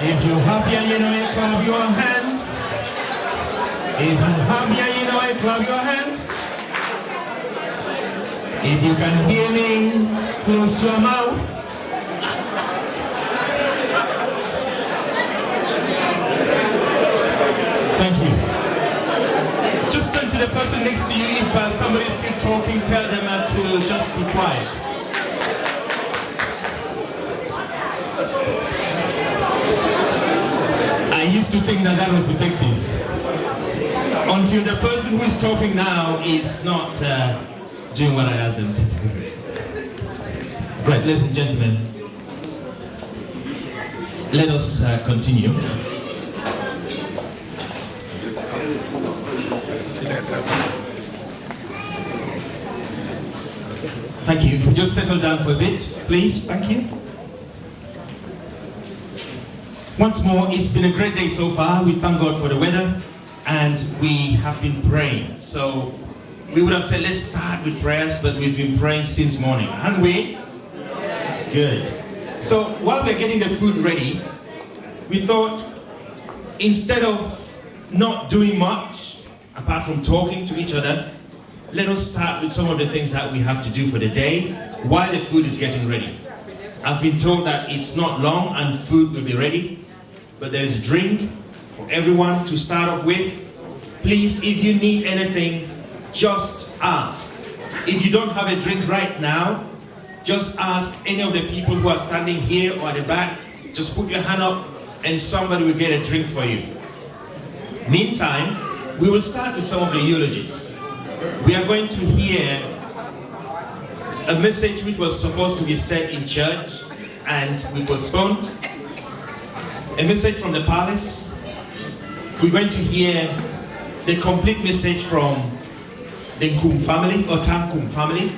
If you're happy and you know it, clap your hands. If you're happy and you know it, clap your hands. If you can hear me, close your mouth. Thank you. Just turn to the person next to you. If somebody's still talking, tell them to just be quiet. I used to think that was effective until the person who is talking now is not doing what I asked them to do. Right, ladies and gentlemen, let us continue. Thank you. Just settle down for a bit, please. Thank you. Once more, it's been a great day so far. We thank God for the weather, and we have been praying. So we would have said, let's start with prayers, but we've been praying since morning, haven't we? Good. So while we're getting the food ready, we thought, instead of not doing much, apart from talking to each other, let us start with some of the things that we have to do for the day while the food is getting ready. I've been told that it's not long and food will be ready, but there is drink for everyone to start off with. Please, if you need anything, just ask. If you don't have a drink right now, just ask any of the people who are standing here or at the back. Just put your hand up and somebody will get a drink for you. Meantime, we will start with some of the eulogies. We are going to hear a message which was supposed to be said in church and we postponed. A message from the palace. We're going to hear the complete message from the Nkum family or Tankum family.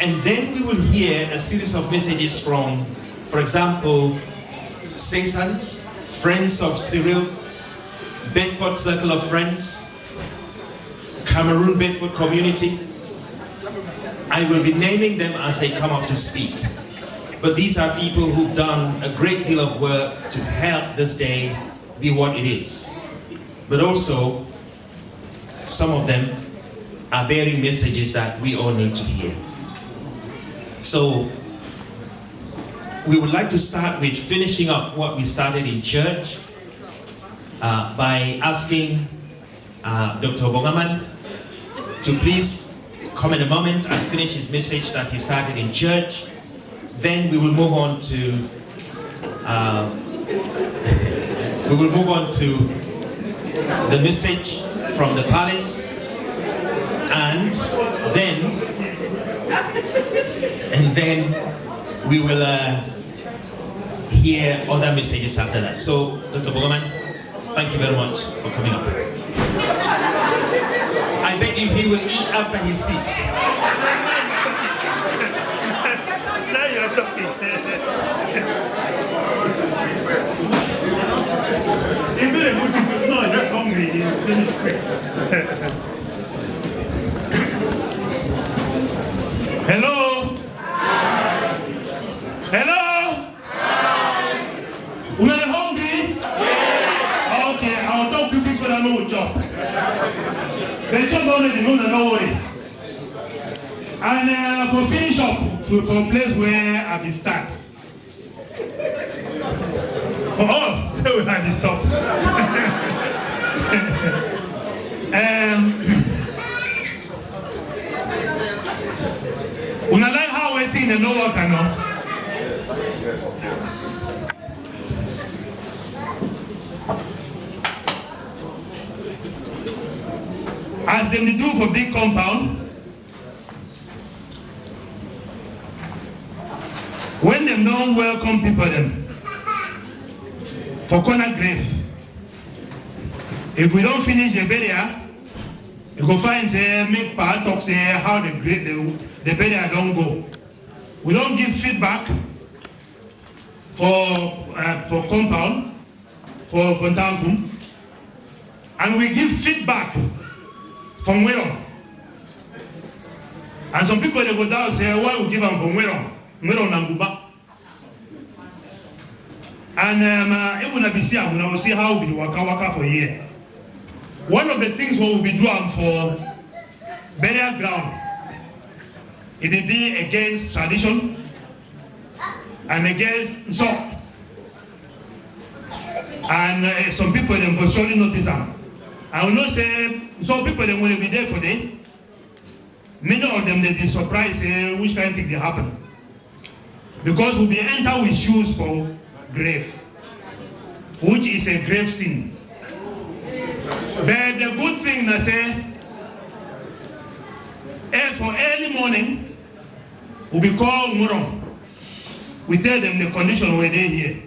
And then we will hear a series of messages from, for example, Saisans, Friends of Cyril, Bedford Circle of Friends, Cameroon Bedford Community. I will be naming them as they come up to speak. But these are people who've done a great deal of work to help this day be what it is. But also, some of them are bearing messages that we all need to hear. So, we would like to start with finishing up what we started in church by asking Dr. Bongaman to please come in a moment and finish his message that he started in church. Then we will move on to the message from the palace, and then we will hear other messages after that. So, Dr. Bogaman, thank you very much for coming up. I bet you he will eat after he speaks. Now you're talking. He's doing a good thing. No, he's just hungry. He's finished quick. Hello? Hi. Hello? Hi. We are hungry? Yes. Okay, I'll talk to you so that I know what job. The job already knows that, don't worry. And for finish up, to a place where I will start. Oh, they will have to stop. When I like how I think they know what I know. As they do for big compound, when they don't welcome people them for corner grave, if we don't finish the burial, you go find say make part talk say how the burial don't go. We don't give feedback for compound for Tankum, and we give feedback from where. And some people they go down say why we give them from where? And And even a BC, we will see how we waka waka for here. One of the things we will be doing for burial ground, it will be against tradition and against so. And some people them will surely notice them. I will not say some people them will be there for them. Many of them they be surprised which kind of thing they happen. Because we'll be enter with shoes for grave, which is a grave sin. But the good thing I say, for early morning, we'll be called Murom. We tell them the condition where they here.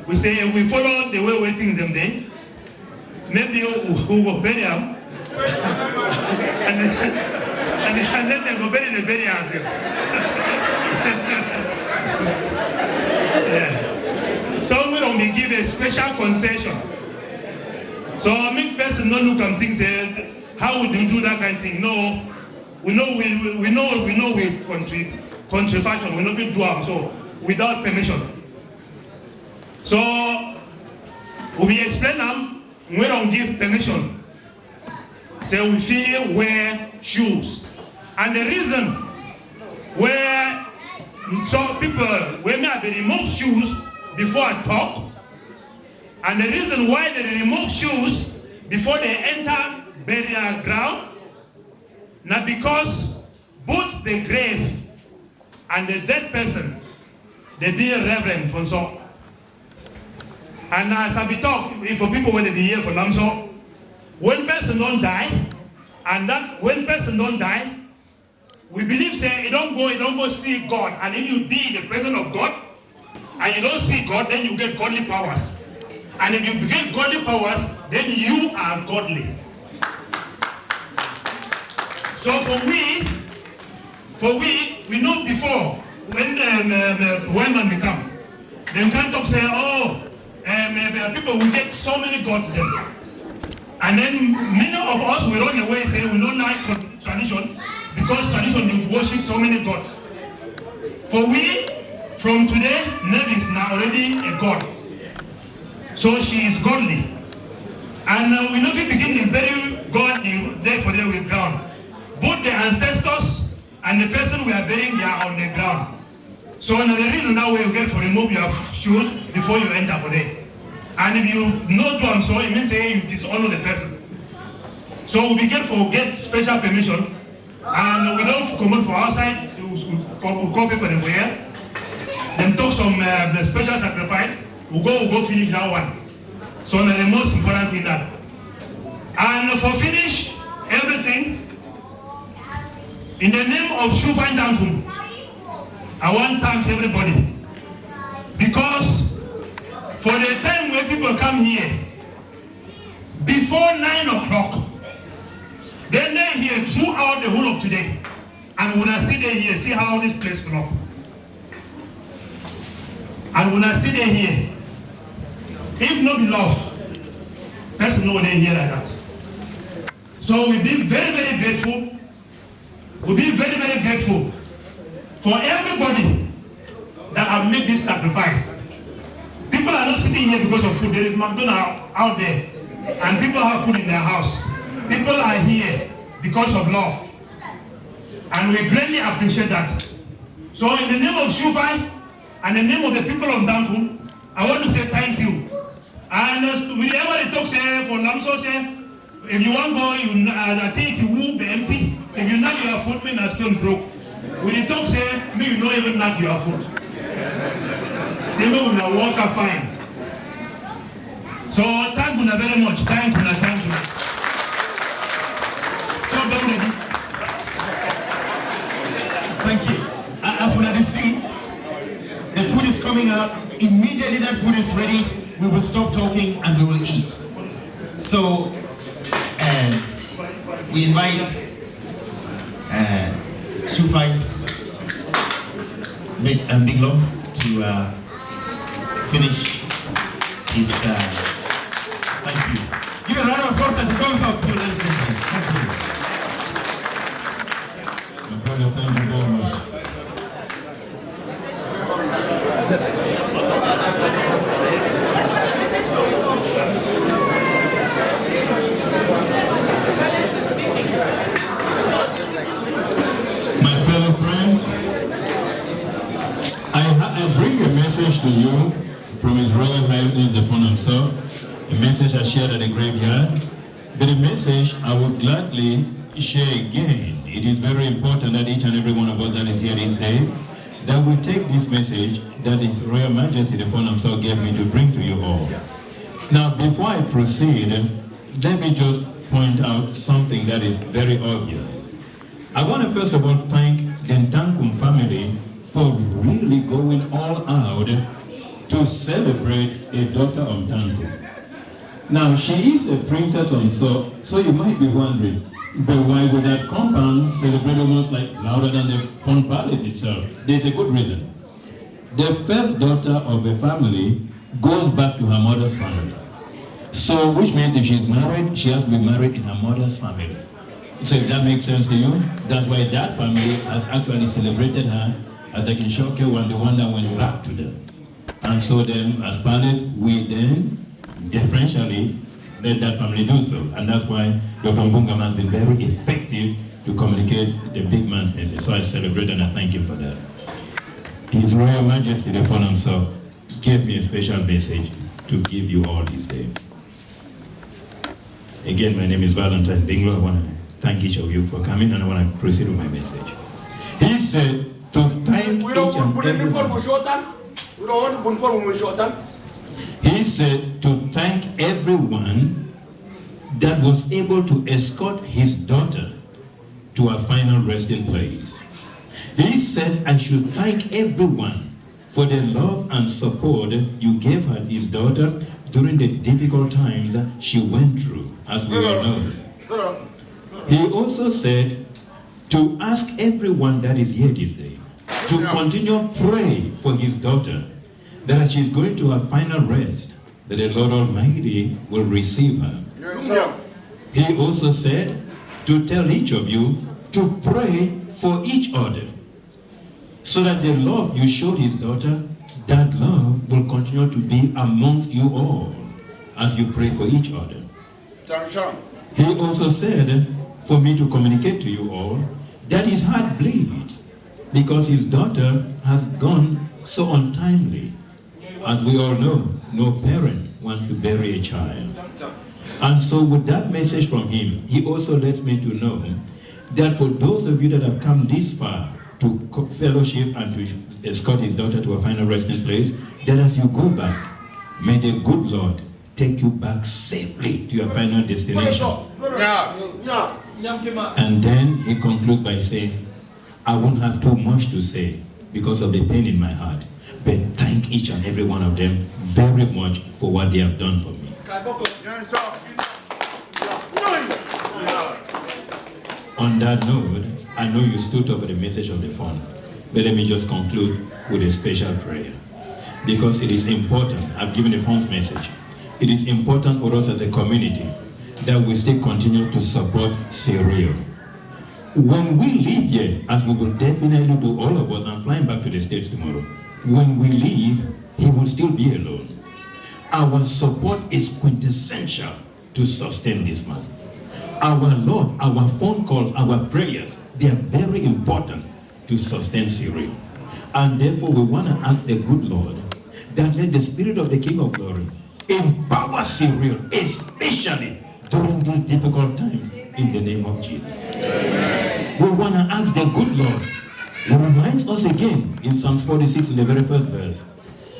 We say if we follow the way things them there, maybe we will bury them and let them go bury the burials there. Yeah. So we don't be give a special concession. So make person not look and think say, how would you do that kind of thing? No, we know contribution. We know we do them so without permission. So we explain them. We don't give permission. So we feel wear shoes, and the reason where some people when they remove shoes before I talk, and the reason why they remove shoes before they enter burial ground, not because both the grave and the dead person they be reverend for so. And as I be talk, if for people when they be here for them so, when person don't die, and that when person don't die, we believe say you don't go see God, and if you be in the presence of God and you don't see God, then you get godly powers. And if you get godly powers, then you are godly. So we know before when man become, them can't talk say, people will get so many gods then. And then many of us will run away and say we don't like tradition because tradition will worship so many gods. For we, from today, Neves is now already a god. So she is godly. And we know we begin to bury God there for them with ground. Both the ancestors and the person we are burying, they are on the ground. So another reason that way you get to remove your shoes before you enter for them. And if you not do them so, it means say you dishonor the person. So we get special permission, and we don't come out for outside. We call people them here. Then talk some the special sacrifice. We go finish that one. So that's the most important thing that. And for finish everything, in the name of Shufan Dankum, I want to thank everybody because for the time when people come here, before 9 o'clock, then they're here throughout the whole of today. And when I stay there here, see how this place come up. And when I stay there here, if not be love, person know they here like that. So we be very, very grateful. We be very, very grateful for everybody that have made this sacrifice. People are not sitting here because of food. There is McDonald's out there, and people have food in their house. People are here because of love, and we greatly appreciate that. So in the name of Shufai and the name of the people of Dankum, I want to say thank you. And whenever they talk say for Lamso say, if you want to go, I think you will be empty. If you knock your foot, me not stone broke. When they talk say, me you not even knock your foot. Say me will not walk up fine. So thank you very much. Thank you. So Thank you. As we have seen, the food is coming up. Immediately that food is ready, we will stop talking and we will eat. So, we invite Shufai and Biglo to finish his. Thank you. Give a round of applause as he comes up, ladies and gentlemen. Thank you. My brother, thank you very much. to you from His Royal Highness the Fonanso, a message I shared at the graveyard. But the message I would gladly share again. It is very important that each and every one of us that is here this day, that we take this message that His Royal Majesty the Fonanso gave me to bring to you all. Now, before I proceed, let me just point out something that is very obvious. I want to first of all thank the Ntankum family for really going all out to celebrate a daughter of Ntankum. Now, she is a princess on so you might be wondering, but why would that compound celebrate almost like louder than the Fun Palace itself? There's a good reason. The first daughter of a family goes back to her mother's family. So, which means if she's married, she has to be married in her mother's family. So if that makes sense to you, that's why that family has actually celebrated her as a Kinshoke one, the one that went back to them. And so then, as palace, we then differentially let that family do so. And that's why Dr. Mbungama has been very effective to communicate the big man's message. So I celebrate and I thank him for that. His Royal Majesty the Fonanso gave me a special message to give you all this day. Again, my name is Valentine Binglo. I want to thank each of you for coming, and I want to proceed with my message. He said to thank each and everyone. He said to thank everyone that was able to escort his daughter to her final resting place. He said I should thank everyone for the love and support you gave her, his daughter, during the difficult times she went through, as we all know. He also said to ask everyone that is here this day to continue pray for his daughter, that as she's going to her final rest, that the Lord Almighty will receive her. Yes, he also said to tell each of you to pray for each other, so that the love you showed his daughter, that love will continue to be amongst you all as you pray for each other. He also said for me to communicate to you all that his heart bleeds because his daughter has gone so untimely. As we all know, no parent wants to bury a child. And so with that message from him, he also lets me to know that for those of you that have come this far to fellowship and to escort his daughter to a final resting place, that as you go back, may the good Lord take you back safely to your final destination. And then he concludes by saying, I won't have too much to say because of the pain in my heart, but thank each and every one of them very much for what they have done for me. On that note, I know you stood up for the message of the phone, but let me just conclude with a special prayer. Because it is important, I've given the phone's message, it is important for us as a community that we still continue to support Cyril. When we leave here, as we will definitely do, all of us, I'm flying back to the States tomorrow, when we leave, he will still be alone. Our support is quintessential to sustain this man. Our love, our phone calls, our prayers, they are very important to sustain Cyril. And therefore we want to ask the good Lord that let the Spirit of the King of Glory empower Cyril, especially during these difficult times, in the name of Jesus. Amen. We want to ask the good Lord, he reminds us again in Psalms 46 in the very first verse,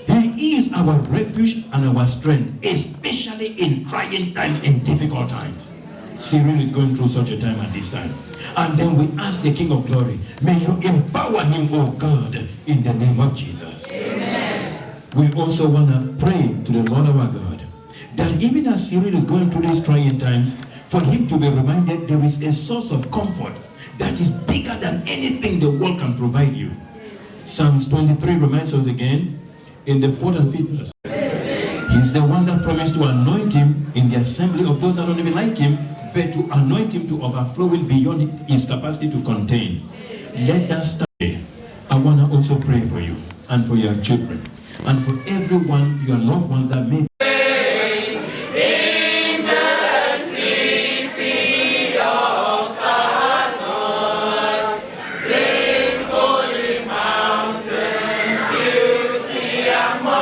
he is our refuge and our strength, especially in trying times, in difficult times. Cyril is going through such a time at this time. And then we ask the King of Glory, may you empower him, oh God, in the name of Jesus. Amen. We also want to pray to the Lord our God, that even as Cyril is going through these trying times, for him to be reminded there is a source of comfort that is bigger than anything the world can provide you. Psalms 23 reminds us again, in the 4th and 5th verse. He's the one that promised to anoint him in the assembly of those that don't even like him, but to anoint him to overflowing beyond his capacity to contain. Let that start. I want to also pray for you and for your children and for everyone, your loved ones that may Mountain, beauty among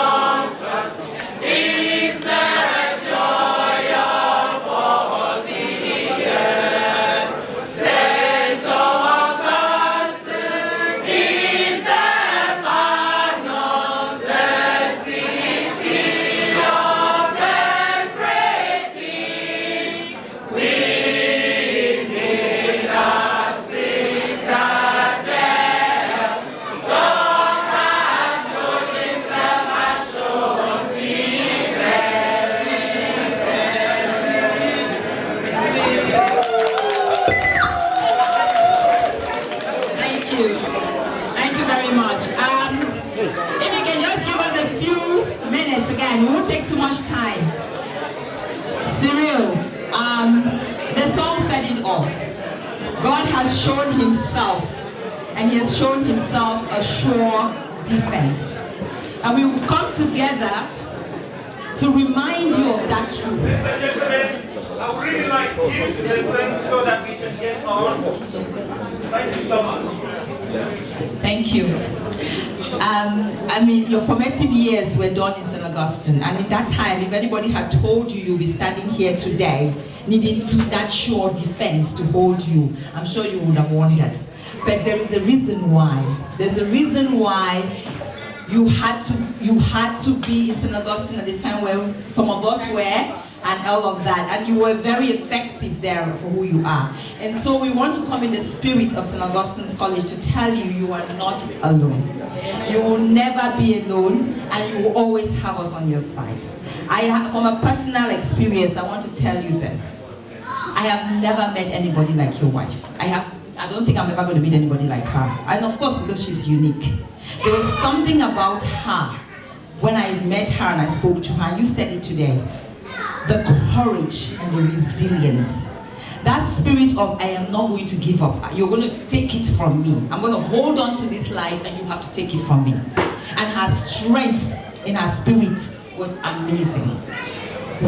has shown himself, and he has shown himself a sure defense. And we will come together to remind you of that truth. I would really like you to listen so that we can get on. Thank you so much. Thank you. Your formative years were done in St. Augustine, and in that time, if anybody had told you you'll be standing here today, needing that sure defense to hold you, I'm sure you would have wondered. But there is a reason why. There's a reason why you had to be in St. Augustine at the time where some of us were, and all of that, and you were very effective there for who you are. And so we want to come in the spirit of St. Augustine's College to tell you you are not alone. You will never be alone, and you will always have us on your side. From a personal experience, I want to tell you this. I have never met anybody like your wife. I don't think I'm ever going to meet anybody like her. And of course, because she's unique. There was something about her when I met her and I spoke to her. You said it today. The courage and the resilience. That spirit of, I am not going to give up. You're going to take it from me. I'm going to hold on to this life and you have to take it from me. And her strength in her spirit was amazing.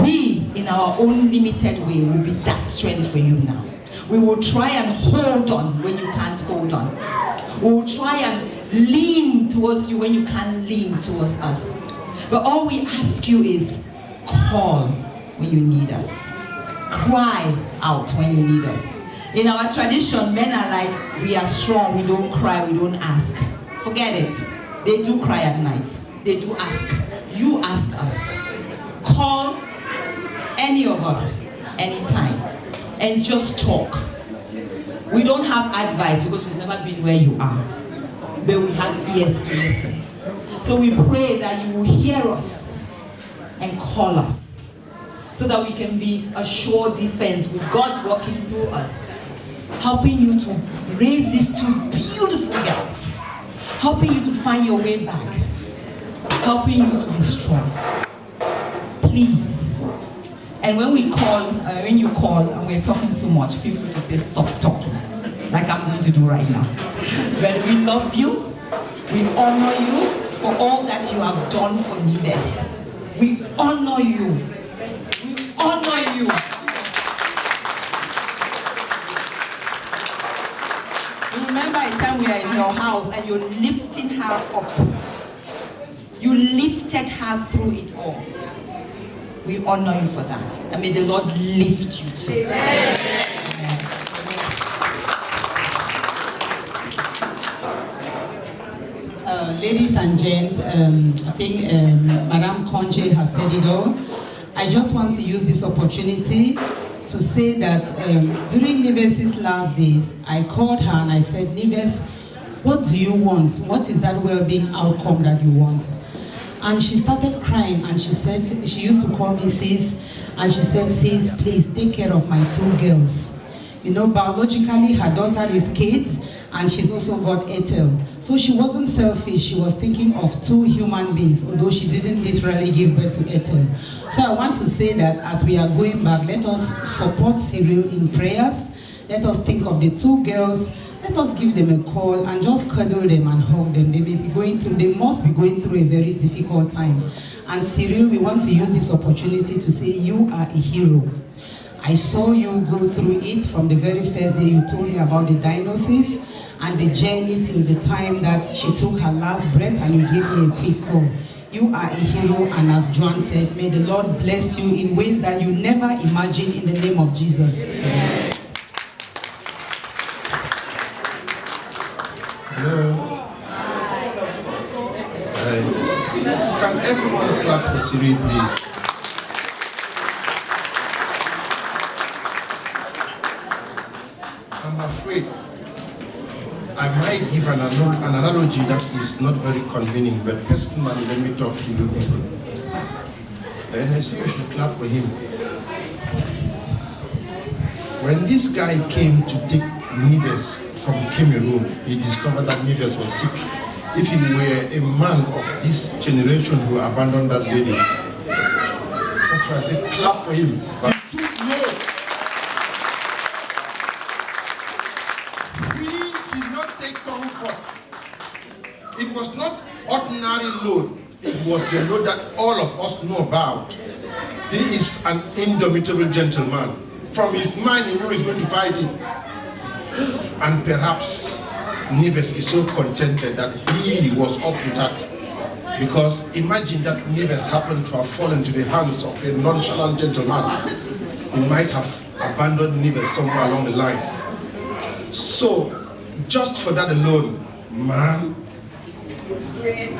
We, in our own limited way, will be that strength for you now. We will try and hold on when you can't hold on. We will try and lean towards you when you can't lean towards us. But all we ask you is call when you need us. Cry out when you need us. In our tradition, men are like, we are strong, we don't cry, we don't ask. Forget it. They do cry at night. They do ask. You ask us. Call any of us, anytime, and just talk. We don't have advice because we've never been where you are, but we have ears to listen. So we pray that you will hear us and call us so that we can be a sure defense with God working through us, helping you to raise these two beautiful girls, helping you to find your way back, helping you to be strong. Please. And when we call, when you call and we're talking too much, feel free to say stop talking, like I'm going to do right now. But we love you, we honor you for all that you have done for Neves. We honor you. We honor you. Remember a time we are in your house and you're lifting her up. You lifted her through it all. We honor you for that. And may the Lord lift you too. Amen. Ladies and gents, I think Madame Conje has said it all. I just want to use this opportunity to say that during Neves' last days, I called her and I said, Neves, what do you want? What is that well-being outcome that you want? And she started crying and she said, she used to call me sis, and she said, sis, please take care of my two girls. You know, biologically, her daughter is Kate, and she's also got Ethel. So she wasn't selfish, she was thinking of two human beings, although she didn't literally give birth to Ethel. So I want to say that as we are going back, let us support Cyril in prayers. Let us think of the two girls. Let us give them a call and just cuddle them and hug them. They must be going through a very difficult time. And Cyril, we want to use this opportunity to say you are a hero. I saw you go through it from the very first day you told me about the diagnosis and the journey till the time that she took her last breath and you gave me a quick call. You are a hero, and as Joan said, may the Lord bless you in ways that you never imagined in the name of Jesus. Amen. Hello. Can everyone clap for Cyril, please? I'm afraid I might give an analogy that is not very convenient, but personally, let me talk to you people. And I say you should clap for him. When this guy came to take Neves from Cameroon, he discovered that Neves was sick. If he were a man of this generation who abandoned that lady, that's why I said clap for him. But he took note. was the load that all of us know about. He is an indomitable gentleman. From his mind, he knew he's going to fight him. And perhaps Neves is so contented that he was up to that. Because imagine that Neves happened to have fallen to the hands of a nonchalant gentleman. He might have abandoned Neves somewhere along the line. So, just for that alone, man, great.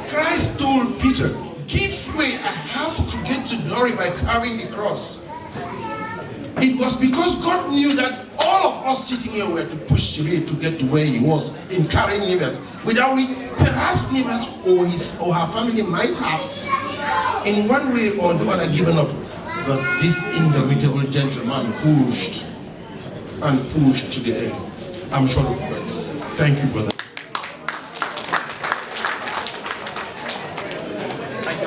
Christ told Peter, give way, I have to get to glory by carrying the cross. It was because God knew that all of us sitting here were to push Cyril to get to where he was in carrying Neves. Without it, perhaps Neves or her family might have, in one way or the other, given up. But this indomitable gentleman pushed and pushed to the end. I'm short of words. Thank you, brother. Thank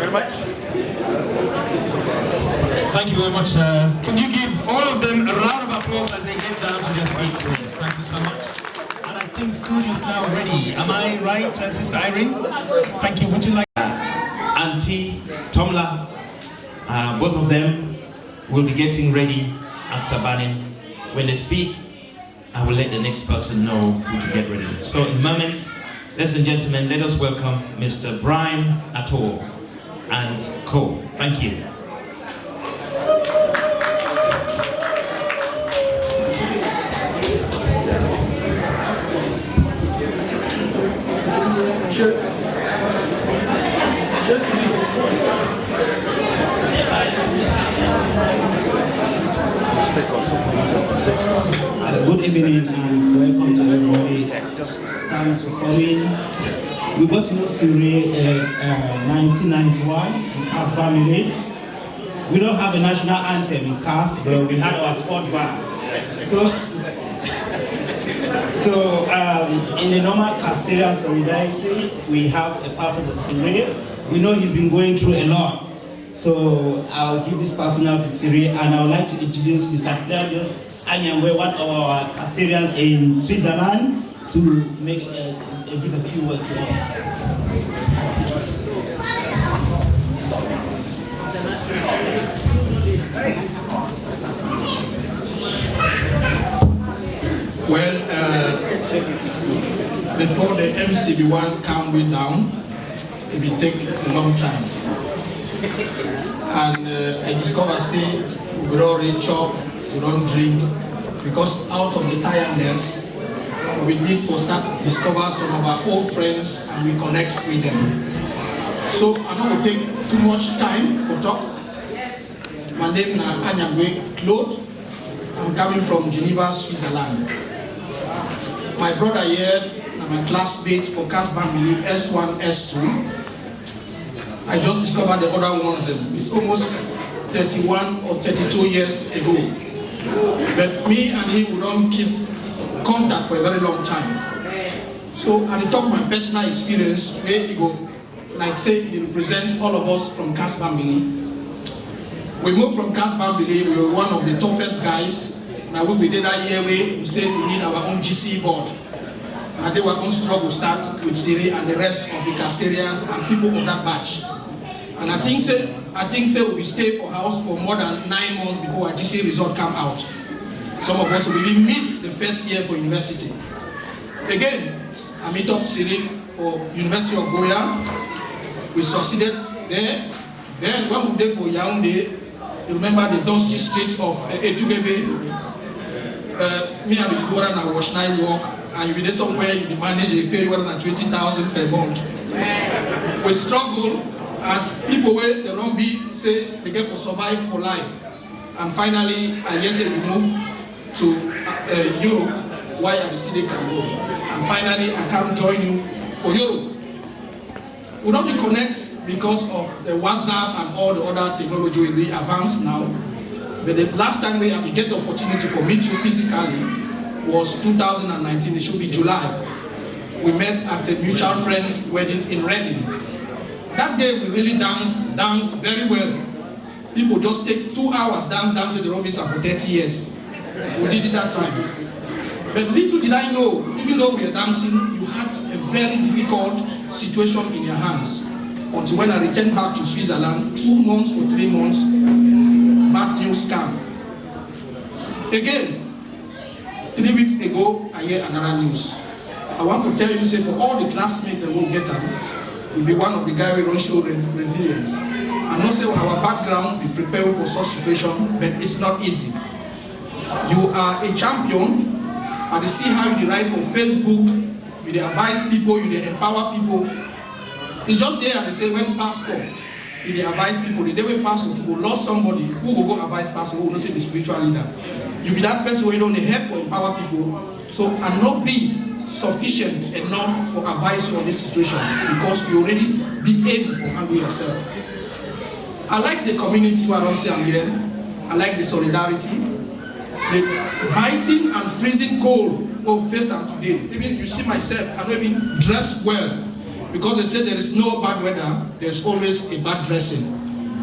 you very much. Can you give all of them a round of applause as they get down to their seats, please? Thank you so much. And I think food is now ready. Am I right, Sister Irene? Thank you. Would you like Auntie Tomla? Both of them will be getting ready after banning. When they speak, I will let the next person know who to get ready. So in a moment, ladies and gentlemen, let us welcome Mr. Brian Ator and co. Thank you. Good evening and welcome to everybody. Thanks for coming. We got to know Siri in 1991 in CAS family. We don't have a national anthem in CAS, but we had our sport band. So in the normal Castilian solidarity, we have a person of Siri. We know he's been going through a lot. So I'll give this person out to Siri, and I would like to introduce Mr. Claudius Anyangwe, one of our Castilians in Switzerland, to make give a few words to us. Well, before the MCB1 calm me down, it will take a long time. And I discovered, say, we don't really chop, we don't drink, because out of the tiredness, we need to start discover some of our old friends and we connect with them. So I'm not going to take too much time for talk. My name is Anyangwe Claude. I'm coming from Geneva, Switzerland. My brother here, and my classmate for CAS Bambili, S1, S2. I just discovered the other ones. It's almost 31 or 32 years ago. But me and he, we don't keep contact for a very long time. So at the top of my personal experience, where he go, like say, it represents all of us from CAS Bambili. We moved from CAS Bambili, we were one of the toughest guys. Now when we did that year, we said we need our own GC board. And they were on struggle start with Siri and the rest of the Castilians and people of that batch. And I think we stayed for house for more than 9 months before our GC result come out. Some of us really missed the first year for university. Again, I met up Siri for University of Goya. We succeeded there. Then when we did for Yaoundé, you remember the dusty streets of Etugebe. Me and the Dora and I wash night walk, and you be there somewhere, you manage to pay 120,000 per month. We struggle as people where they don't be say they get for survive for life. And finally, I yesterday we moved to Europe, why I still can go. And finally, I can join you for Europe. We don't be connect because of the WhatsApp and all the other technology will be advanced now. But the last time we get the opportunity for meet you physically was 2019, it should be July. We met at a mutual friend's wedding in Reading. That day we really danced very well. People just take 2 hours, dance with the Romans for 30 years. We did it that time. But little did I know, even though we were dancing, you had a very difficult situation in your hands. Until when I returned back to Switzerland, 2 months or 3 months, bad news scam. Again, 3 weeks ago, I hear another news. I want to tell you, say, for all the classmates that will get them, will be one of the guys who don't show resilience. I know say our background, we prepare for such situation, but it's not easy. You are a champion. I see how you write for Facebook, you advise people, you empower people. It's just there, they say, when pastor, you advise people, the day when pastor to go lost somebody, who will go advise pastor, who will not say the spiritual leader. You be that person who don't help or empower people, so and not be sufficient enough for advice on this situation because you already be able to handle yourself. I like the community where I don't say I'm here. I like the solidarity. The biting and freezing cold of face and today. Even you see myself, I'm not even dressed well. Because they say there is no bad weather, there's always a bad dressing.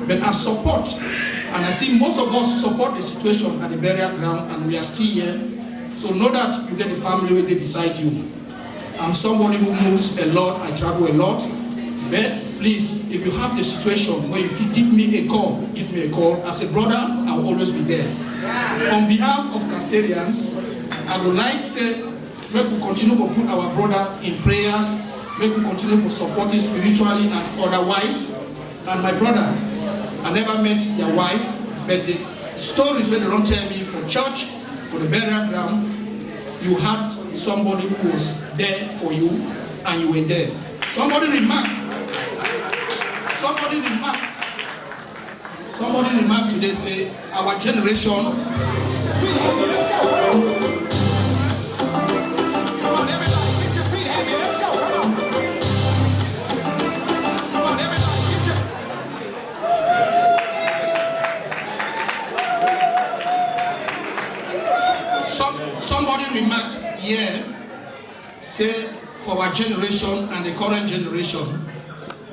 But I support, and I see most of us support the situation at the burial ground, and we are still here. So know that you get the family where they beside you. I'm somebody who moves a lot, I travel a lot. But please, if you have the situation where if you give me a call, As a brother, I will always be there. On behalf of Castarians, I would like to say, we will continue to put our brother in prayers, we will continue to support him spiritually and otherwise. And my brother, I never met your wife, but the stories where they don't tell me for church, for the burial ground, you had somebody who was there for you, and you were there. Somebody remarked today, say, our generation. Somebody remarked here, say, for our generation and the current generation,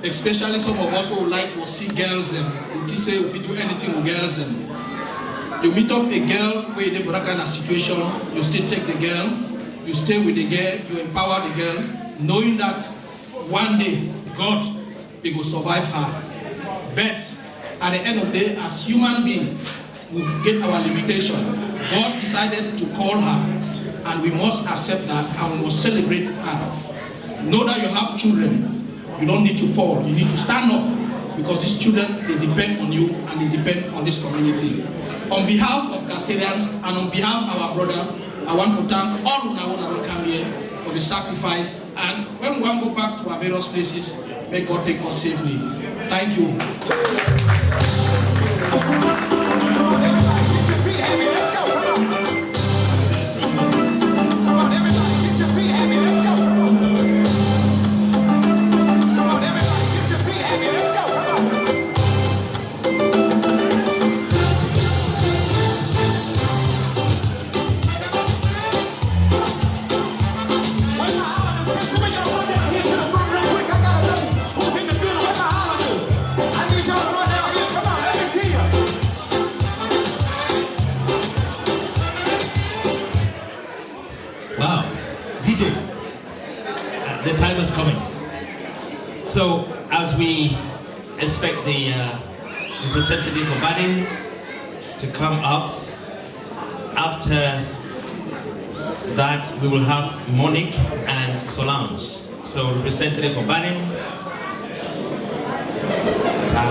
especially some of us who like to see girls and we say if we do anything with girls and you meet up a girl where you for that kind of situation, you still take the girl, you stay with the girl, you empower the girl, knowing that one day God will survive her. But at the end of the day, as human beings, we get our limitation. God decided to call her, and we must accept that and we must celebrate her. Know that you have children. You don't need to fall. You need to stand up because these children, they depend on you and they depend on this community. On behalf of Castarians and on behalf of our brother, I want to thank all who come here for the sacrifice. And when we want to go back to our various places, may God take us safely. Thank you. So, as we expect the representative of Baden to come up, after that we will have Monique and Solange. So, representative of Baden,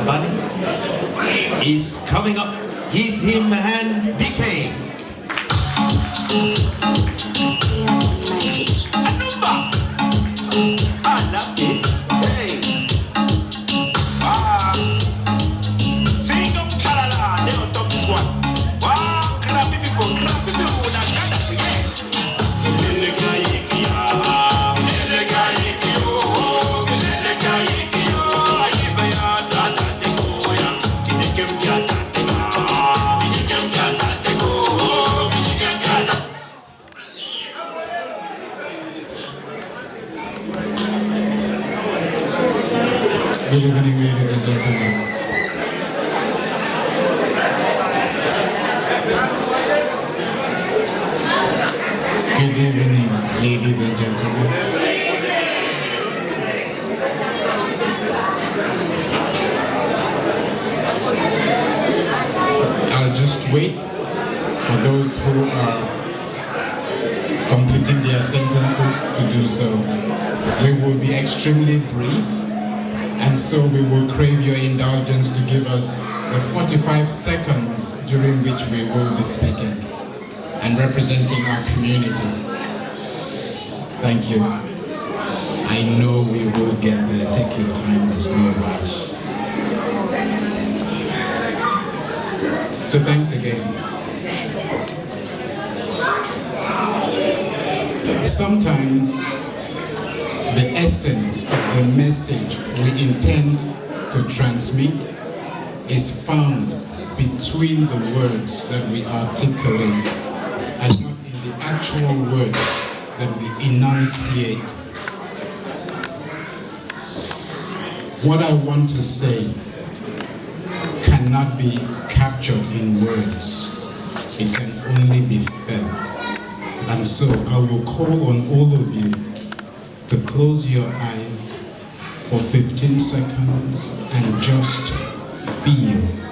Baden is coming up. Give him a hand, BK. I love it. Good evening, ladies and gentlemen. Good evening, ladies and gentlemen. I'll just wait for those who are completing their sentences to do so. We will be extremely brief, and so we will crave your indulgence to give us the 45 seconds during which we will be speaking and representing our community. Thank you. I know we will get there. Take your time, there's no rush. So thanks again. Sometimes the essence of the message we intend to transmit is found between the words that we articulate and not in the actual words that we enunciate. What I want to say cannot be captured in words. It can only be felt. And so I will call on all of you to close your eyes for 15 seconds and just feel.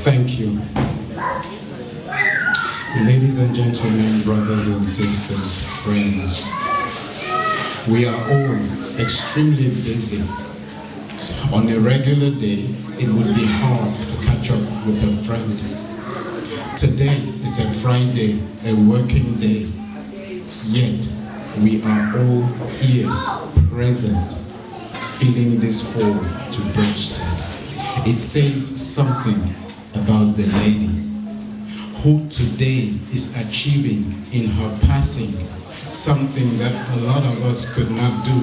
Thank you. Ladies and gentlemen, brothers and sisters, friends, we are all extremely busy. On a regular day, it would be hard to catch up with a friend. Today is a Friday, a working day, yet we are all here, present, filling this hall to bursting. It says something about the lady who today is achieving in her passing something that a lot of us could not do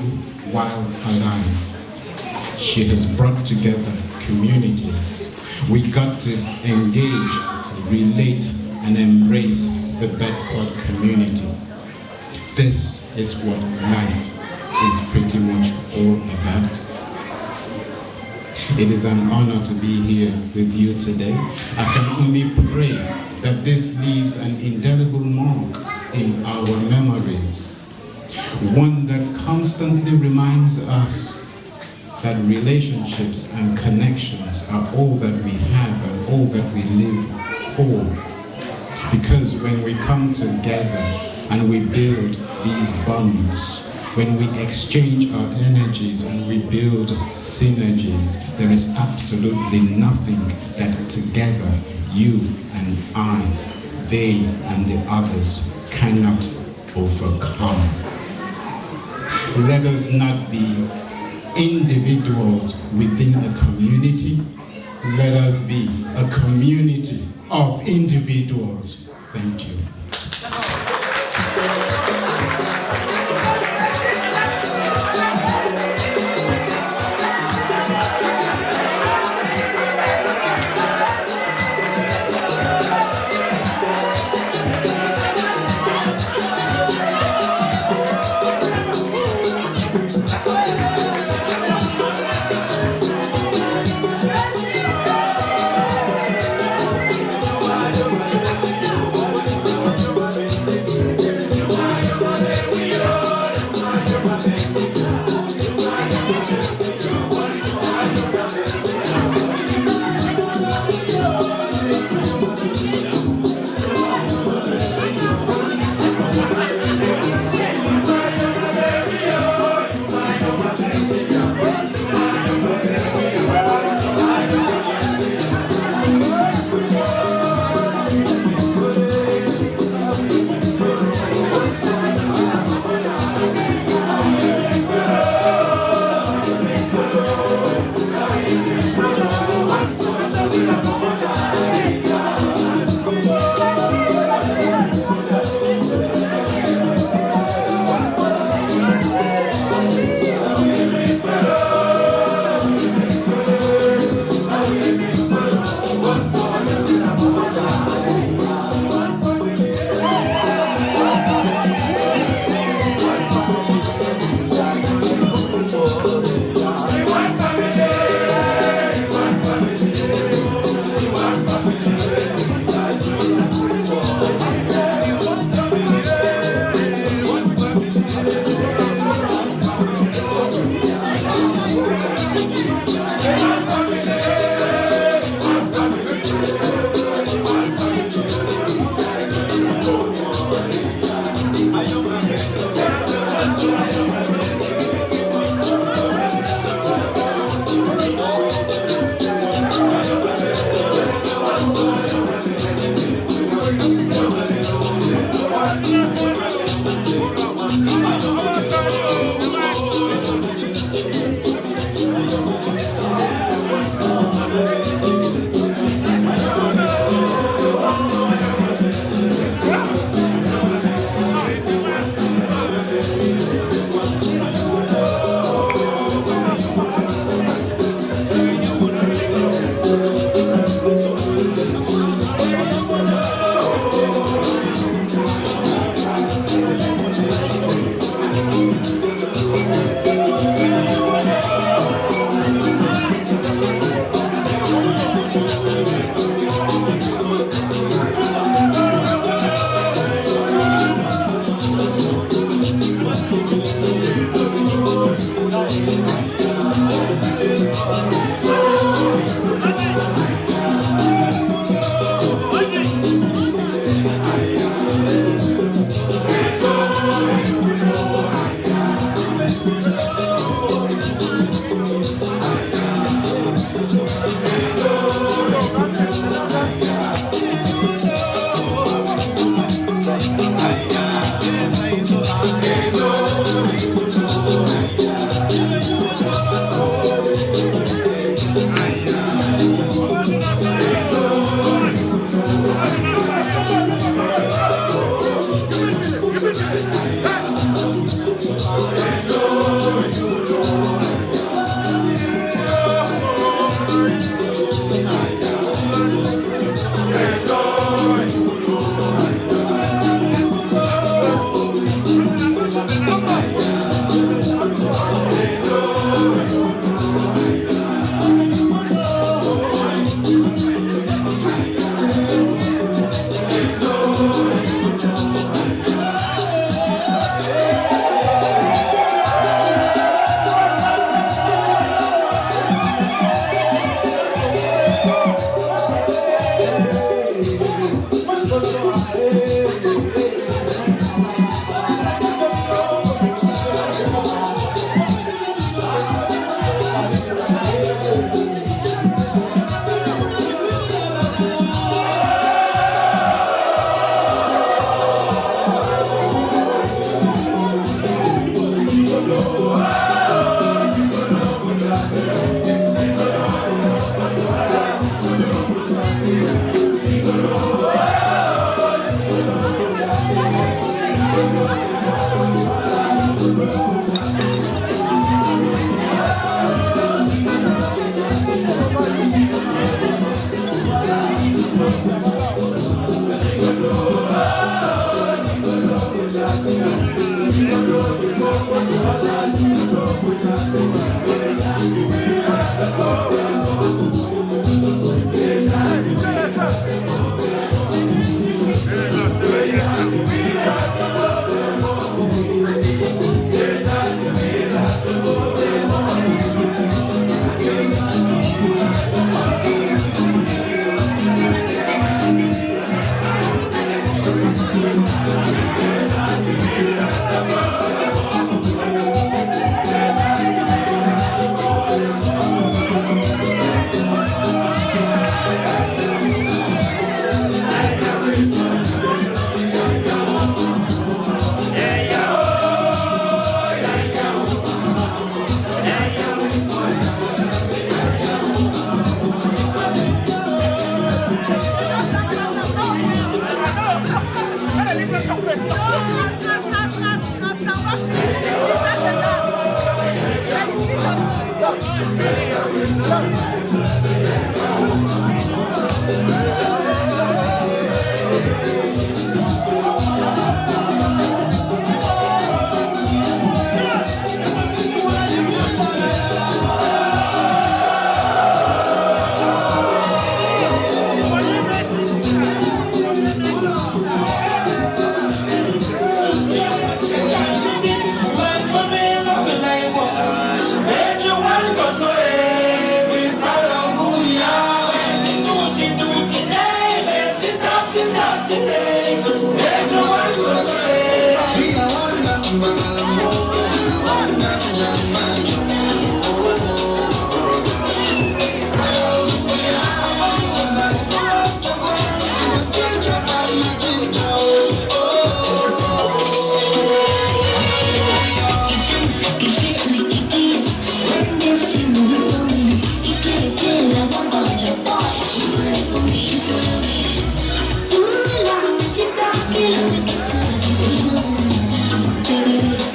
while alive. She has brought together communities. We got to engage, relate, and embrace the Bedford community. This is what life is pretty much all about. It is an honor to be here with you today. I can only pray that this leaves an indelible mark in our memories, one that constantly reminds us that relationships and connections are all that we have and all that we live for. Because when we come together and we build these bonds, when we exchange our energies and we build synergies, there is absolutely nothing that together you and I, they and the others cannot overcome. Let us not be individuals within a community. Let us be a community of individuals. Thank you.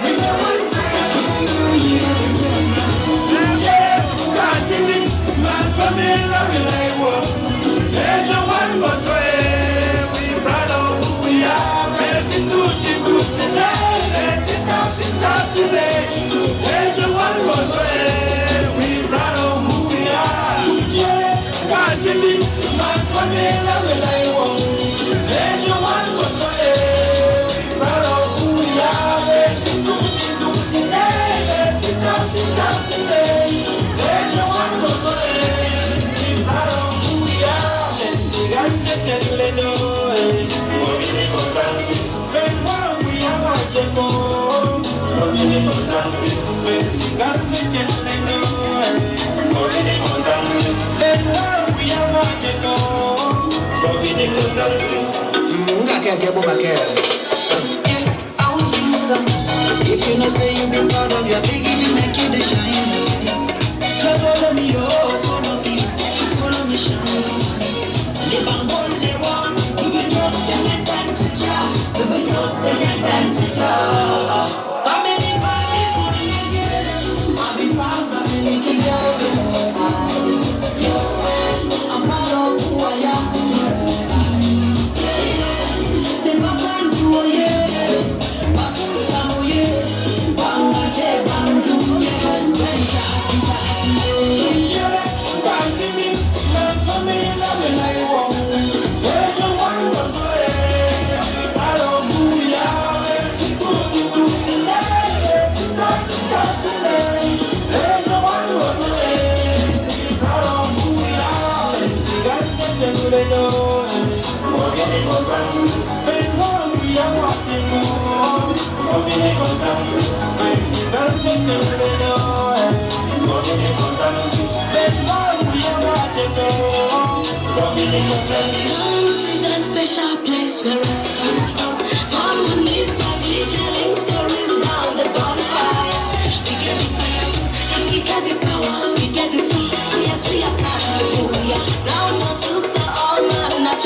When I want to If you know say you be proud of your beginning, make you the shine. Just follow me, oh, follow me, shine. Live and hold the one, we will not take advantage of, we will not take advantage of. Family parties on again, I'll be proud of family together. I'm proud of who I am. Say my plan to you. That special place where I come from. On knees, badly telling stories round the bonfire. We get the fire and we get the power. We get the sauce, yes we are proud of who we are. Now not to say all man, not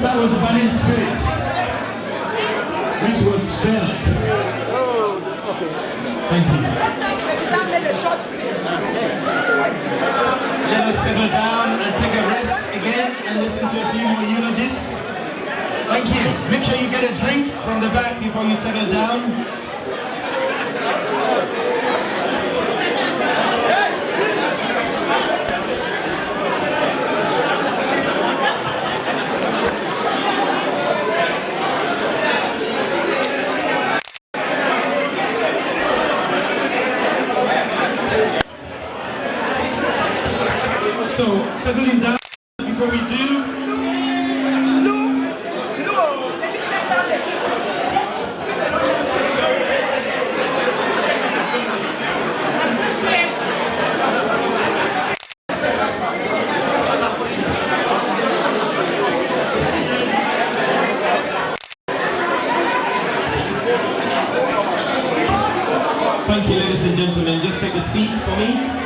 That was the burning spirit, which was felt. Thank you. Let us settle down and take a rest again and listen to a few more eulogies. Thank you. Make sure you get a drink from the back before you settle down. So, settling down before we do. Thank you, ladies and gentlemen. Just take a seat for me.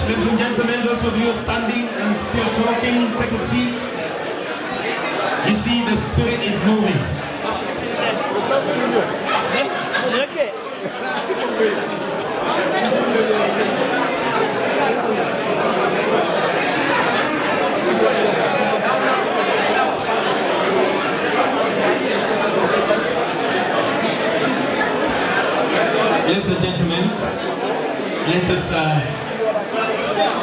Ladies and gentlemen, those of you standing and still talking, take a seat. You see, the spirit is moving. Ladies and gentlemen, let us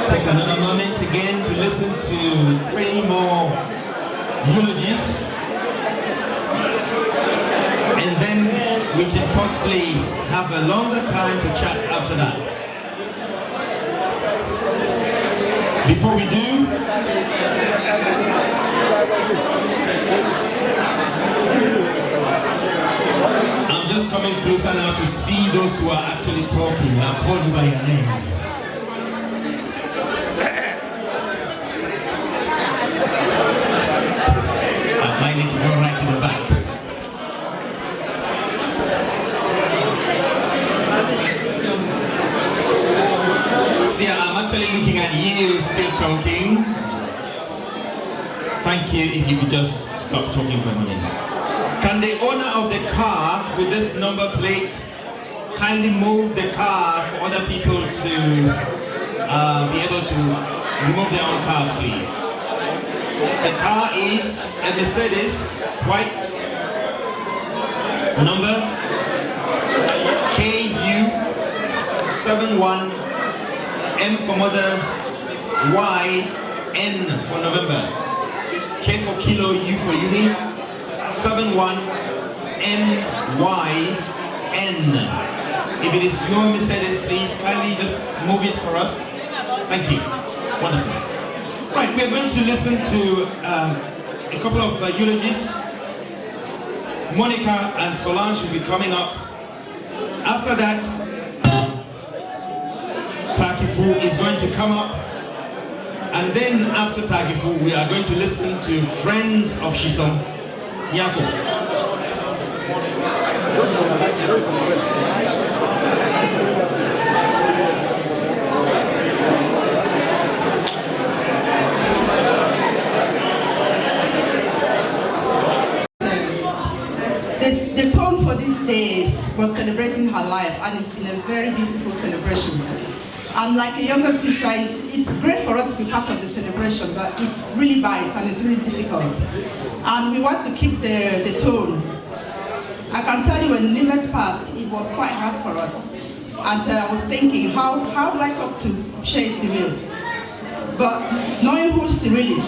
take another moment again to listen to 3 more eulogies, and then we can possibly have a longer time to chat after that. Before we do, I'm just coming closer now to see those who are actually talking. I'll call you by your name. if you could just stop talking for a moment. Can the owner of the car with this number plate kindly move the car for other people to be able to remove their own cars, please? The car is a Mercedes, white, number KU71, M for mother, Y, N for November, K for kilo, U for uni, 71, N, Y, N. If it is your Mercedes, please kindly just move it for us. Thank you. Wonderful. Right, we're going to listen to a couple of eulogies. Monica and Solange will be coming up. After that, Takifu is going to come up. And then after Takifu, we are going to listen to Friends of Shison Yako. The tone for this day was celebrating her life, and it's been a very beautiful celebration. And like a younger sister, it's great for us to be part of the celebration, but it really bites and it's really difficult. And we want to keep the tone. I can tell you when Neves passed, it was quite hard for us. And I was thinking, how do I talk to Shay Cyril? But knowing who Cyril is,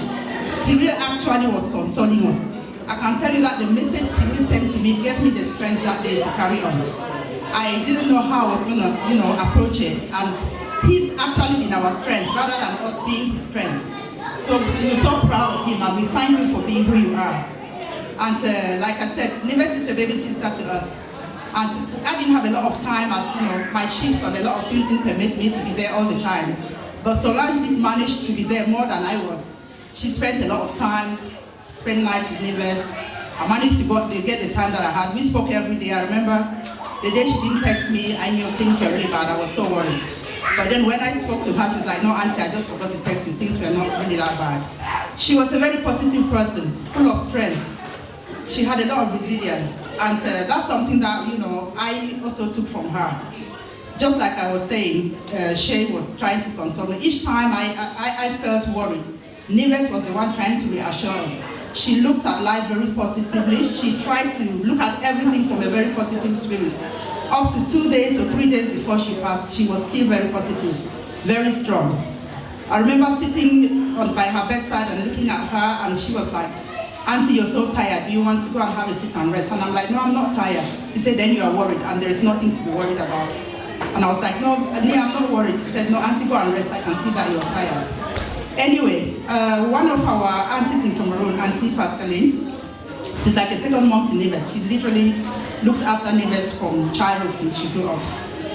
Cyril actually was consoling us. I can tell you that the message Cyril sent to me gave me the strength that day to carry on. I didn't know how I was going to, approach it. And he's actually been our strength rather than us being his strength. So we're so proud of him and we thank you for being who you are. And like I said, Neves is a baby sister to us. And I didn't have a lot of time as, my shifts and a lot of things didn't permit me to be there all the time. But Solange did manage to be there more than I was. She spent a lot of time, spent nights with Neves. I managed to get the time that I had. We spoke every day. I remember the day she didn't text me, I knew things were really bad. I was so worried. But then when I spoke to her, she's like, no, Auntie, I just forgot to text you. Things were not really that bad. She was a very positive person, full of strength. She had a lot of resilience. And that's something that, I also took from her. Just like I was saying, Shay was trying to console me. Each time I felt worried, Neves was the one trying to reassure us. She looked at life very positively. She tried to look at everything from a very positive spirit. Up to 2 days or 3 days before she passed, she was still very positive, very strong. I remember sitting by her bedside and looking at her, and she was like, Auntie, you're so tired. Do you want to go and have a sit and rest? And I'm like, no, I'm not tired. He said, then you are worried, and there is nothing to be worried about. And I was like, no, I'm not worried. He said, no, Auntie, go and rest. I can see that you're tired. Anyway, one of our aunties in Cameroon, Auntie Pascaline, she's like a second mom to Neves. She literally looked after Neves from childhood till she grew up.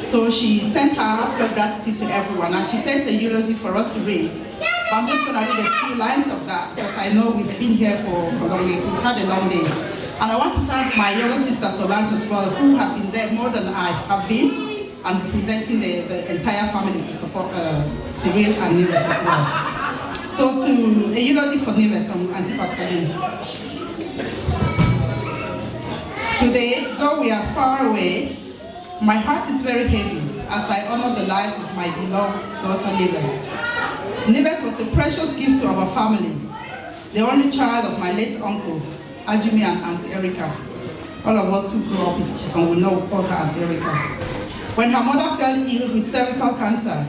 So she sent her heartfelt gratitude to everyone, and she sent a eulogy for us to read. But I'm just going to read a few lines of that, because I know we've been here for a long day. We've had a long day. And I want to thank my younger sister Solange as well, who have been there more than I have been, and representing the entire family to support Cyril and Neves as well. So to a eulogy for Neves from Auntie Pascaline. Today, though we are far away, my heart is very heavy as I honor the life of my beloved daughter Neves. Neves was a precious gift to our family, the only child of my late uncle, Ajimi and Auntie Erica. All of us who grew up in Chison will know her Auntie Erica. When her mother fell ill with cervical cancer,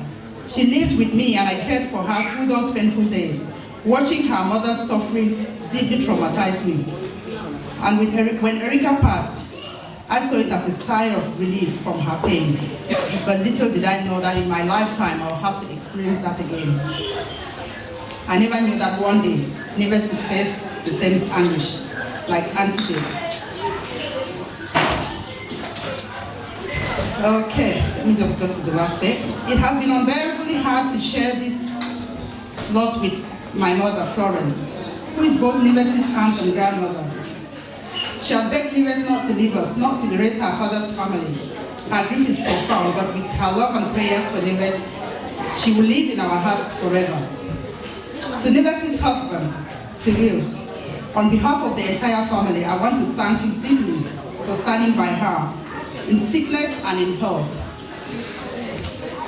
she lived with me and I cared for her through those painful days. Watching her mother's suffering deeply traumatized me. And when Erica passed, I saw it as a sign of relief from her pain. But little did I know that in my lifetime I'll have to experience that again. I never knew that one day Neves would face the same anguish like Auntie did. Okay, let me just go to the last bit. It has been unbearably hard to share this loss with my mother, Florence, who is both Neves' aunt and grandmother. She had begged Neves not to leave us, not to erase her father's family. Her grief is profound, but with her love and prayers for Neves, she will live in our hearts forever. To Neves' husband, Cyril, On behalf of the entire family, I want to thank you deeply for standing by her in sickness and in health.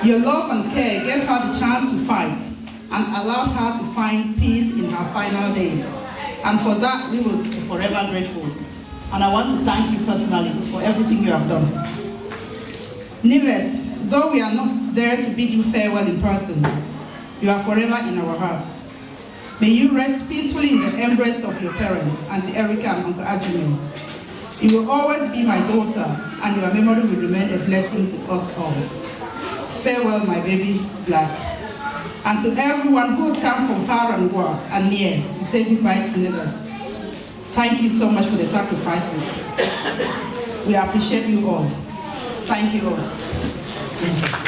Your love and care gave her the chance to fight and allowed her to find peace in her final days. And for that, we will be forever grateful. And I want to thank you personally for everything you have done. Neves, though we are not there to bid you farewell in person, you are forever in our hearts. May you rest peacefully in the embrace of your parents, Auntie Erica and Uncle Ajumi. You will always be my daughter, and your memory will remain a blessing to us all. Farewell, my baby, Black. And to everyone who has come from far and near to say goodbye to Neves. Thank you so much for the sacrifices. We appreciate you all. Thank you all. Thank you.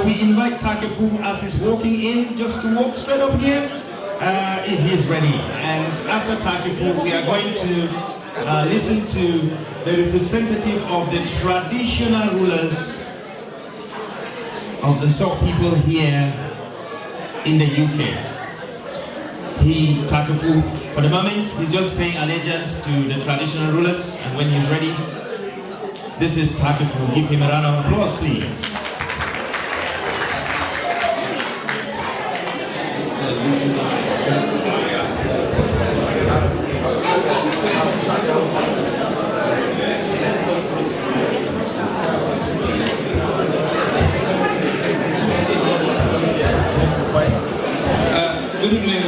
We invite Takefu as he's walking in just to walk straight up here if he's ready. And after Takefu, we are going to listen to the representative of the traditional rulers of the Nsok people here in the UK. Takefu, for the moment, he's just paying allegiance to the traditional rulers, and when he's ready, this is Takefu. Give him a round of applause, please. Good evening,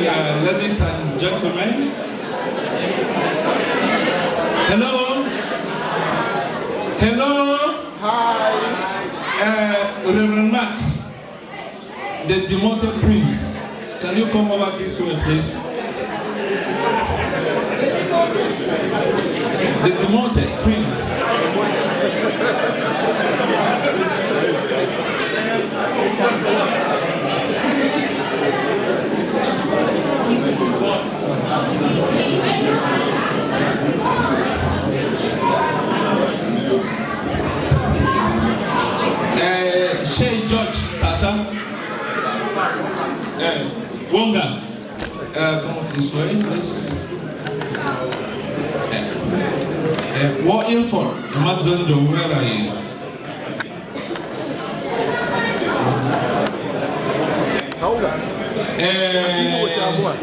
ladies and gentlemen. Hello. Hello. Hi. Reverend Max, the demoted prince. Can you come over this way, please? The demoted prince. Shay George Tata. Wonga. Come on this way, please. What Ilford? Madzando, where are you?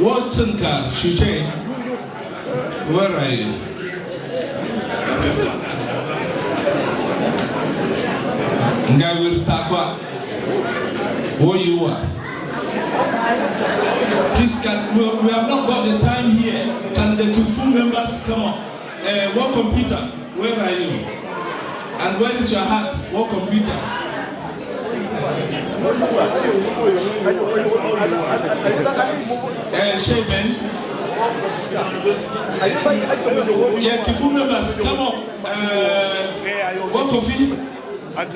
Watson car, Shuche. Where are you? Ngawir Takwa. Where you are? Please, we have not got the time here. Can the Kufu members come on? What computer? Where are you? And where is your hat? What computer? Shaben. Yeah, Kufu members, come on. What coffee? What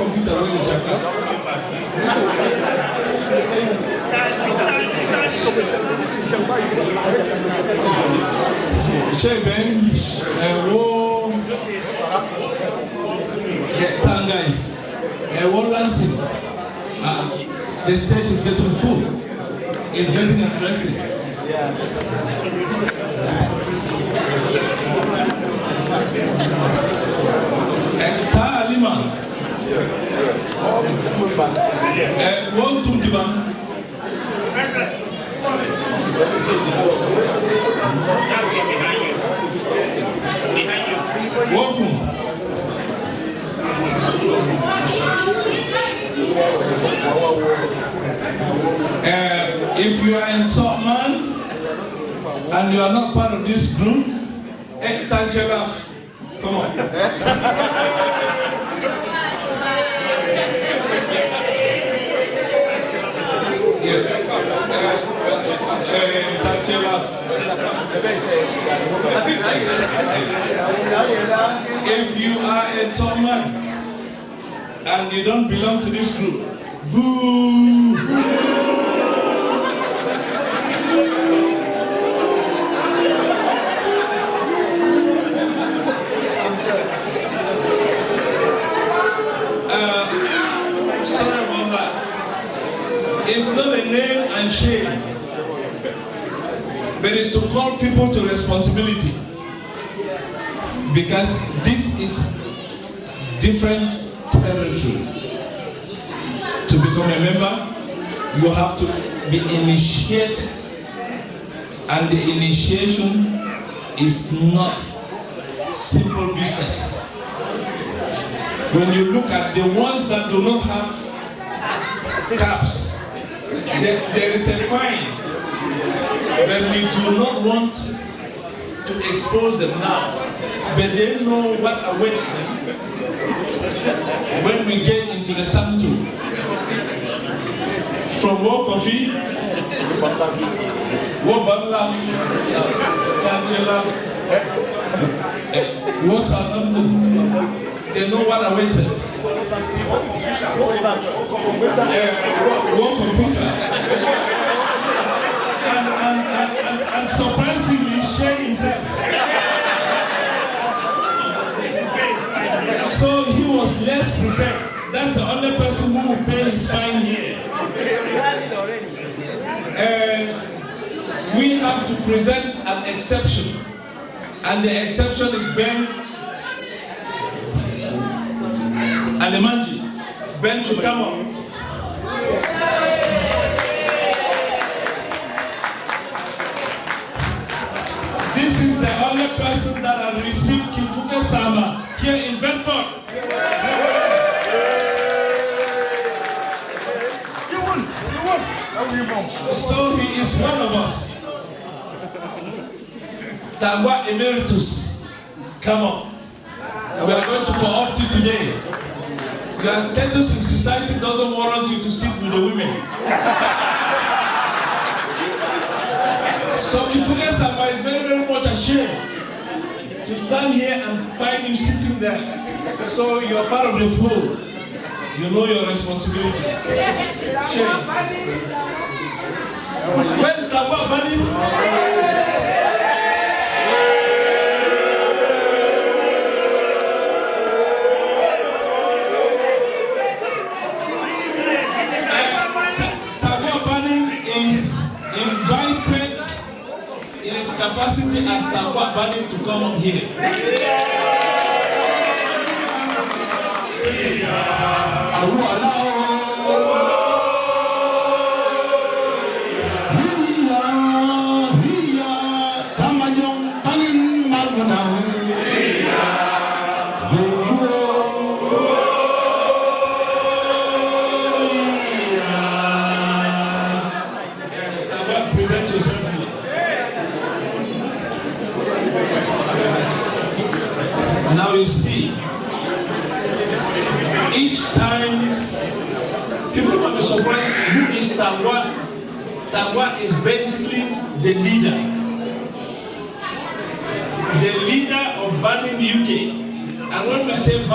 computer? Where is your hat? Shaben, Tangai, Lansing. The stage is getting full. It's getting interesting. Alima. One to Diban. Behind Welcome. If you are in top man and you are not part of this group, thank you enough. Come on. Yes. Thank you enough. If you are a top man and you don't belong to this group, boo! Sorry about that. It's not a name and shame, but it's to call people to responsibility. Because this is different territory. To become a member, you have to be initiated. And the initiation is not simple business. When you look at the ones that do not have caps, there is a fine. But we do not want to expose them now. But they know what awaits them when we get into the sanctuary. From War Coffee, War Bangla, Angela, War Southampton, they know what awaits them. War Computer. And surprisingly, Shane himself. So he was less prepared. That's the only person who will pay his fine here. We have to present an exception. And the exception is Ben Alemanji. Ben should come on. This is the only person that has received Kifuke Sama here in Bedford. So he is one of us. Tangwa Emeritus, come on. We are going to co-opt you today. Your status in society doesn't warrant you to sit with the women. So Kifuke Sama is very, very much ashamed to stand here and find you sitting there. So you are part of the fold. You know your responsibilities. Shame. Where's Tangwa Bunny? Invited in his capacity as Tangwa Bani to come up here. Now you see, each time people will be surprised who is Tangwa. Tangwa is basically the leader of Banning UK. And when we say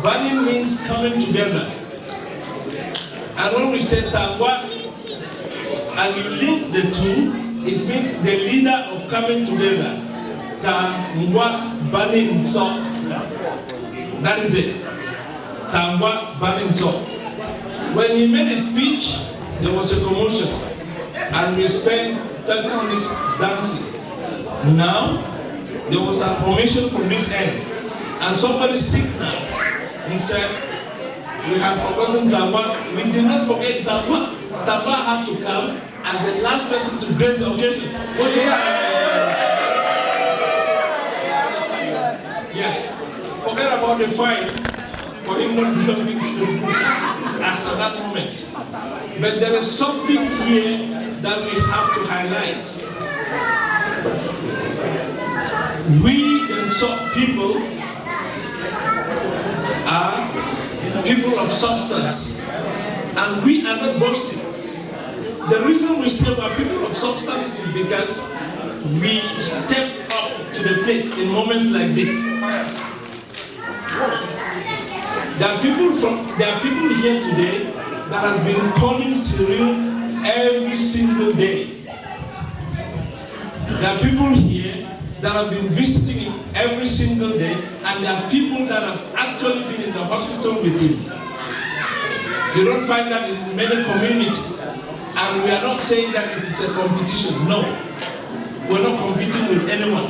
Banning means coming together. And when we say Tangwa, and you link the two, it means the leader of coming together. Tangwa Banning Top. That is it. Tangwa Banning Top. When he made a speech, there was a commotion. And we spent 30 minutes dancing. Now, there was a formation from this end. And somebody signaled and said, we have forgotten Tangwa. We did not forget Tangwa. Tangwa had to come as the last person to grace the occasion. Yes. Forget about the fine for him not belonging to the group as at that moment. But there is something here that we have to highlight. We, the Nsop people, are people of substance. And we are not boasting. The reason we say we are people of substance is because we step up to the plate in moments like this. There are people here today that has been calling Cyril every single day. There are people here that have been visiting him every single day, and there are people that have actually been in the hospital with him. You don't find that in many communities. And we are not saying that it is a competition. No. We're not competing with anyone.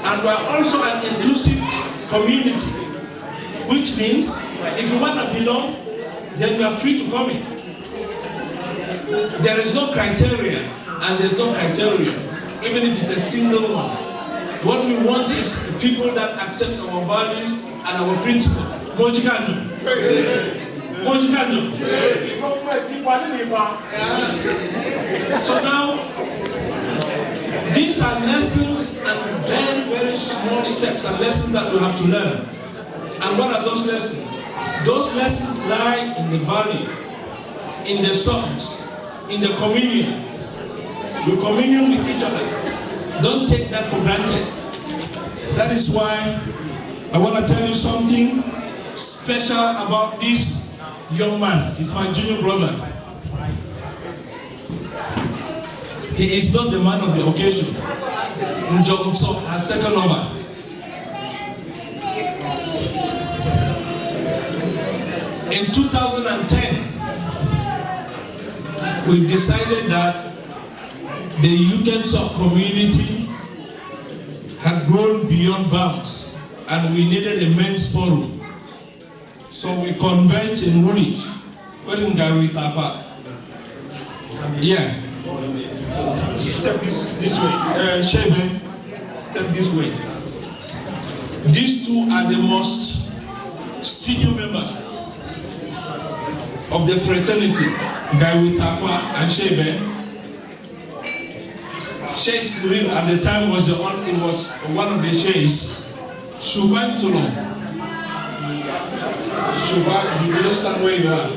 And we are also an inclusive community, which means if you want to belong, then you are free to come in. There is no criteria, and there's no criteria, even if it's a single one. What we want is people that accept our values and our principles. So now, these are lessons and very, very small steps and lessons that we have to learn. And what are those lessons? Those lessons lie in the value, in the songs, in the communion. We commune with each other. Don't take that for granted. That is why I want to tell you something special about this young man. He's my junior brother. He is not the man of the occasion. Njomso has taken over. In 2010, we decided that the Yukenso community had grown beyond bounds and we needed a men's forum. So we converged in Woolwich. Where in Gary Tapa? Yeah. Step this way. Shebe, step this way. These two are the most senior members of the fraternity, Gary Tapa and Shebe. Sheikh Cyril at the time was one of the sheikhs. Shuvan Tulon. Shuvan, you understand where you are.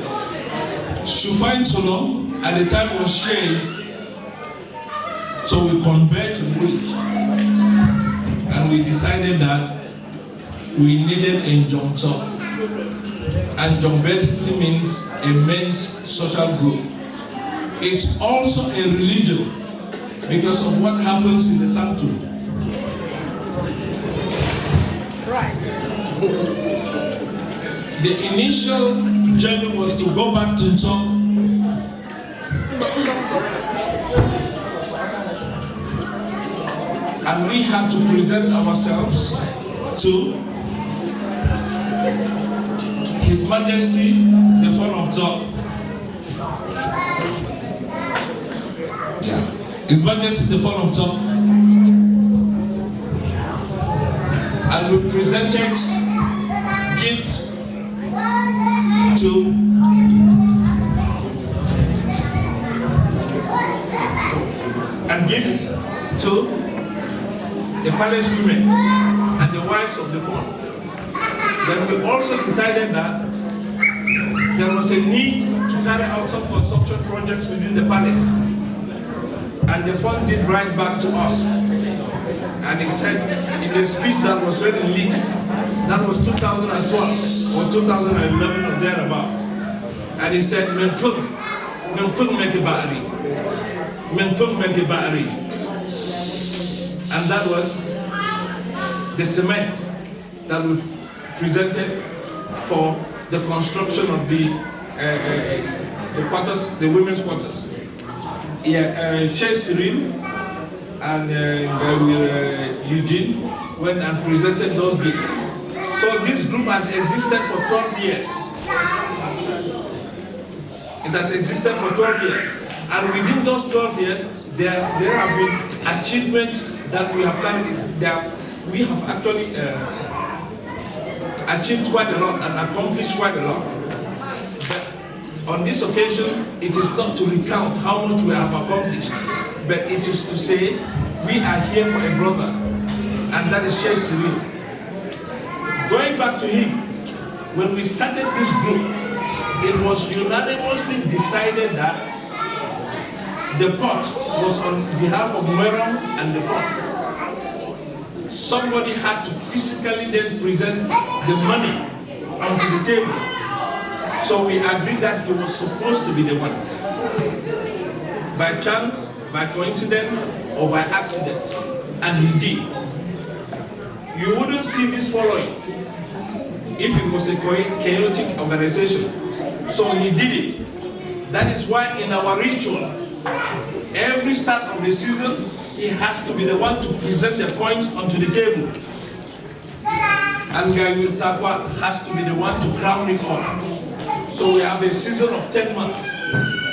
Shuvan Tulon at the time was sheikh. So we converged in Woolwich. And we decided that we needed a Njomso. And Njom basically means a men's social group. It's also a religion, because of what happens in the sanctuary. Right. The initial journey was to go back to Njom. And we had to present ourselves to His Majesty, the Fon of Njom. Yeah. His Majesty, the Fon of Njom. And we presented gifts to the palace women and the wives of the Fon. Then we also decided that there was a need to carry out some construction projects within the palace. And the Fon did write back to us. And he said in a speech that was read in leaks, that was 2012 or 2011 or thereabout. And he said, Menfung make a battery. Menfung make a battery. And that was the cement that we presented for the construction of the quarters, the women's quarters. Yeah, Sheikh Cyril and Eugene went and presented those gifts. So this group has existed for 12 years. It has existed for 12 years. And within those 12 years, there have been achievements that we have done. We have actually achieved quite a lot and accomplished quite a lot. But on this occasion, it is not to recount how much we have accomplished, but it is to say we are here for a brother, and that is Sheikh Cyril. Going back to him, when we started this group, it was unanimously decided that the pot was on behalf of Meron and the fund. Somebody had to physically then present the money onto the table. So we agreed that he was supposed to be the one. By chance, by coincidence, or by accident. And he did. You wouldn't see this following if it was a chaotic organization. So he did it. That is why in our ritual, every start of the season, he has to be the one to present the points onto the table. And Guy Wiltakwa has to be the one to crown it all. So we have a season of 10 months.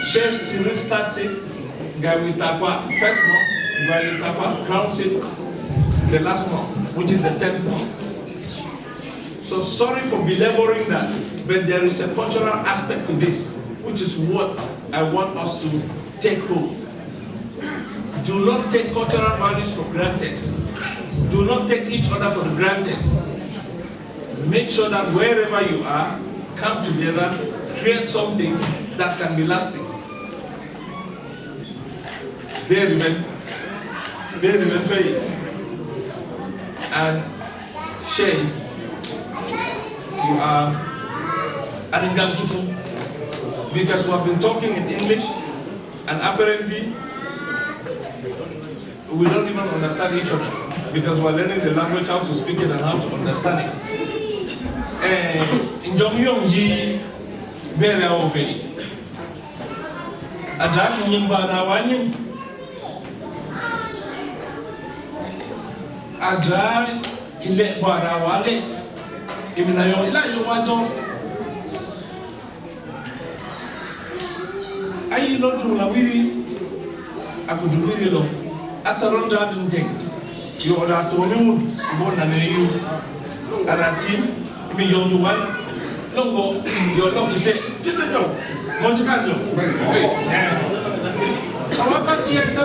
Sheikh Cyril starts it, Guy Wiltakwa first month, Guy Wiltakwa crowns it the last month, which is the 10th month. So sorry for belaboring that, but there is a cultural aspect to this, which is what I want us to take home. Do not take cultural values for granted. Do not take each other for granted. Make sure that wherever you are, come together, create something that can be lasting. Very and Shane, you are Aningamkifu, because we have been talking in English, and apparently we don't even understand each other, because we're learning the language, how to speak it and how to understand it. In Jomyongji, very often, Adraki Nimbana Wanyim, Adra, Ile Barawale, Iminayo, Ilayo Wado. I know to Lawiri, I could do really long. At the round garden thing, you are at home, more than a youth, and a team, me young one. Longo, you're not to say, just a job, Montecarlo. Our party at the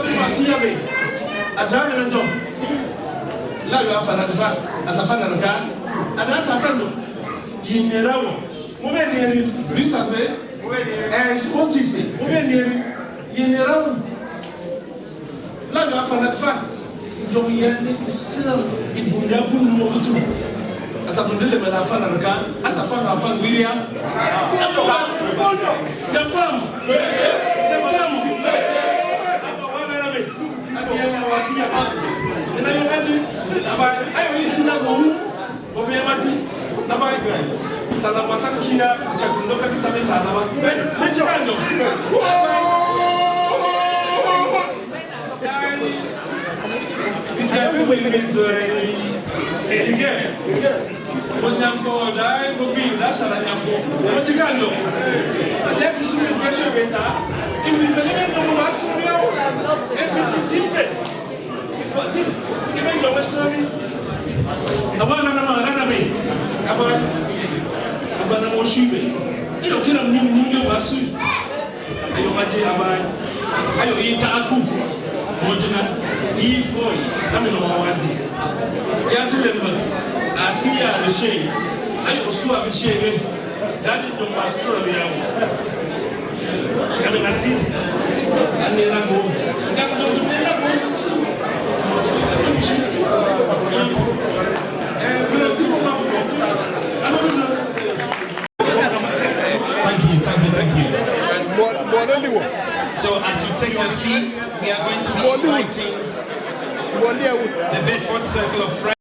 a driving and job. Now you have as a fan of the car, and that's a candle. In the round, women near it, business way, and what is it? Women near it, in the round. Now you have another fan. Jomian is still in Bundabu. As a Bundle and a fan of the car, as a fan of William, the farm, and I imagine about I will eat in a home of Yamati, Nabai, Salamasakia, Chakunoka Kitamita, Mejikanjo. When I'm called, I will be that I am going. What you can do? Let us see pressure better. If we feel no more, and we continue. Even your Western, Abanami, Abanamoshi, you don't get a new Basu. I imagine about I eat Aku, Mojana, E boy, I mean, Wadi. Yatulem, Atia, the shade. I also have a shade. That is the master. Coming at it, and then I go. Thank you. So as you take your seats, we are going to be inviting the Bedford Circle of Friends.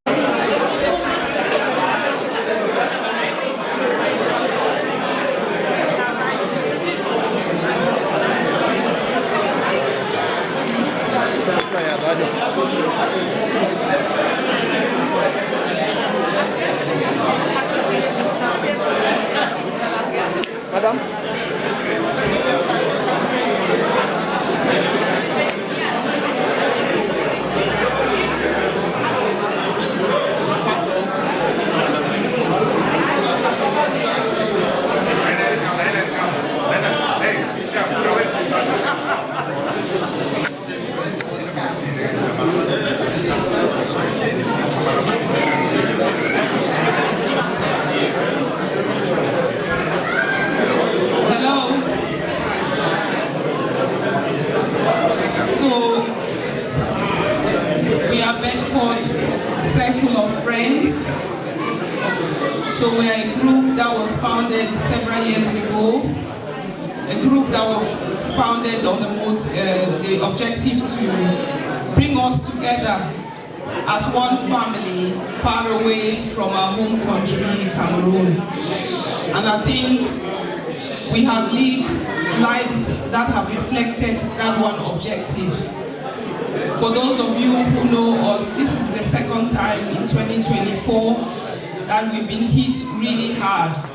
Madam? friends. So we're a group that was founded several years ago. A group that was founded on the objective to bring us together as one family far away from our home country, Cameroon. And I think we have lived lives that have reflected that one objective. For those of you who know us, this is the second time in 2024 that we've been hit really hard.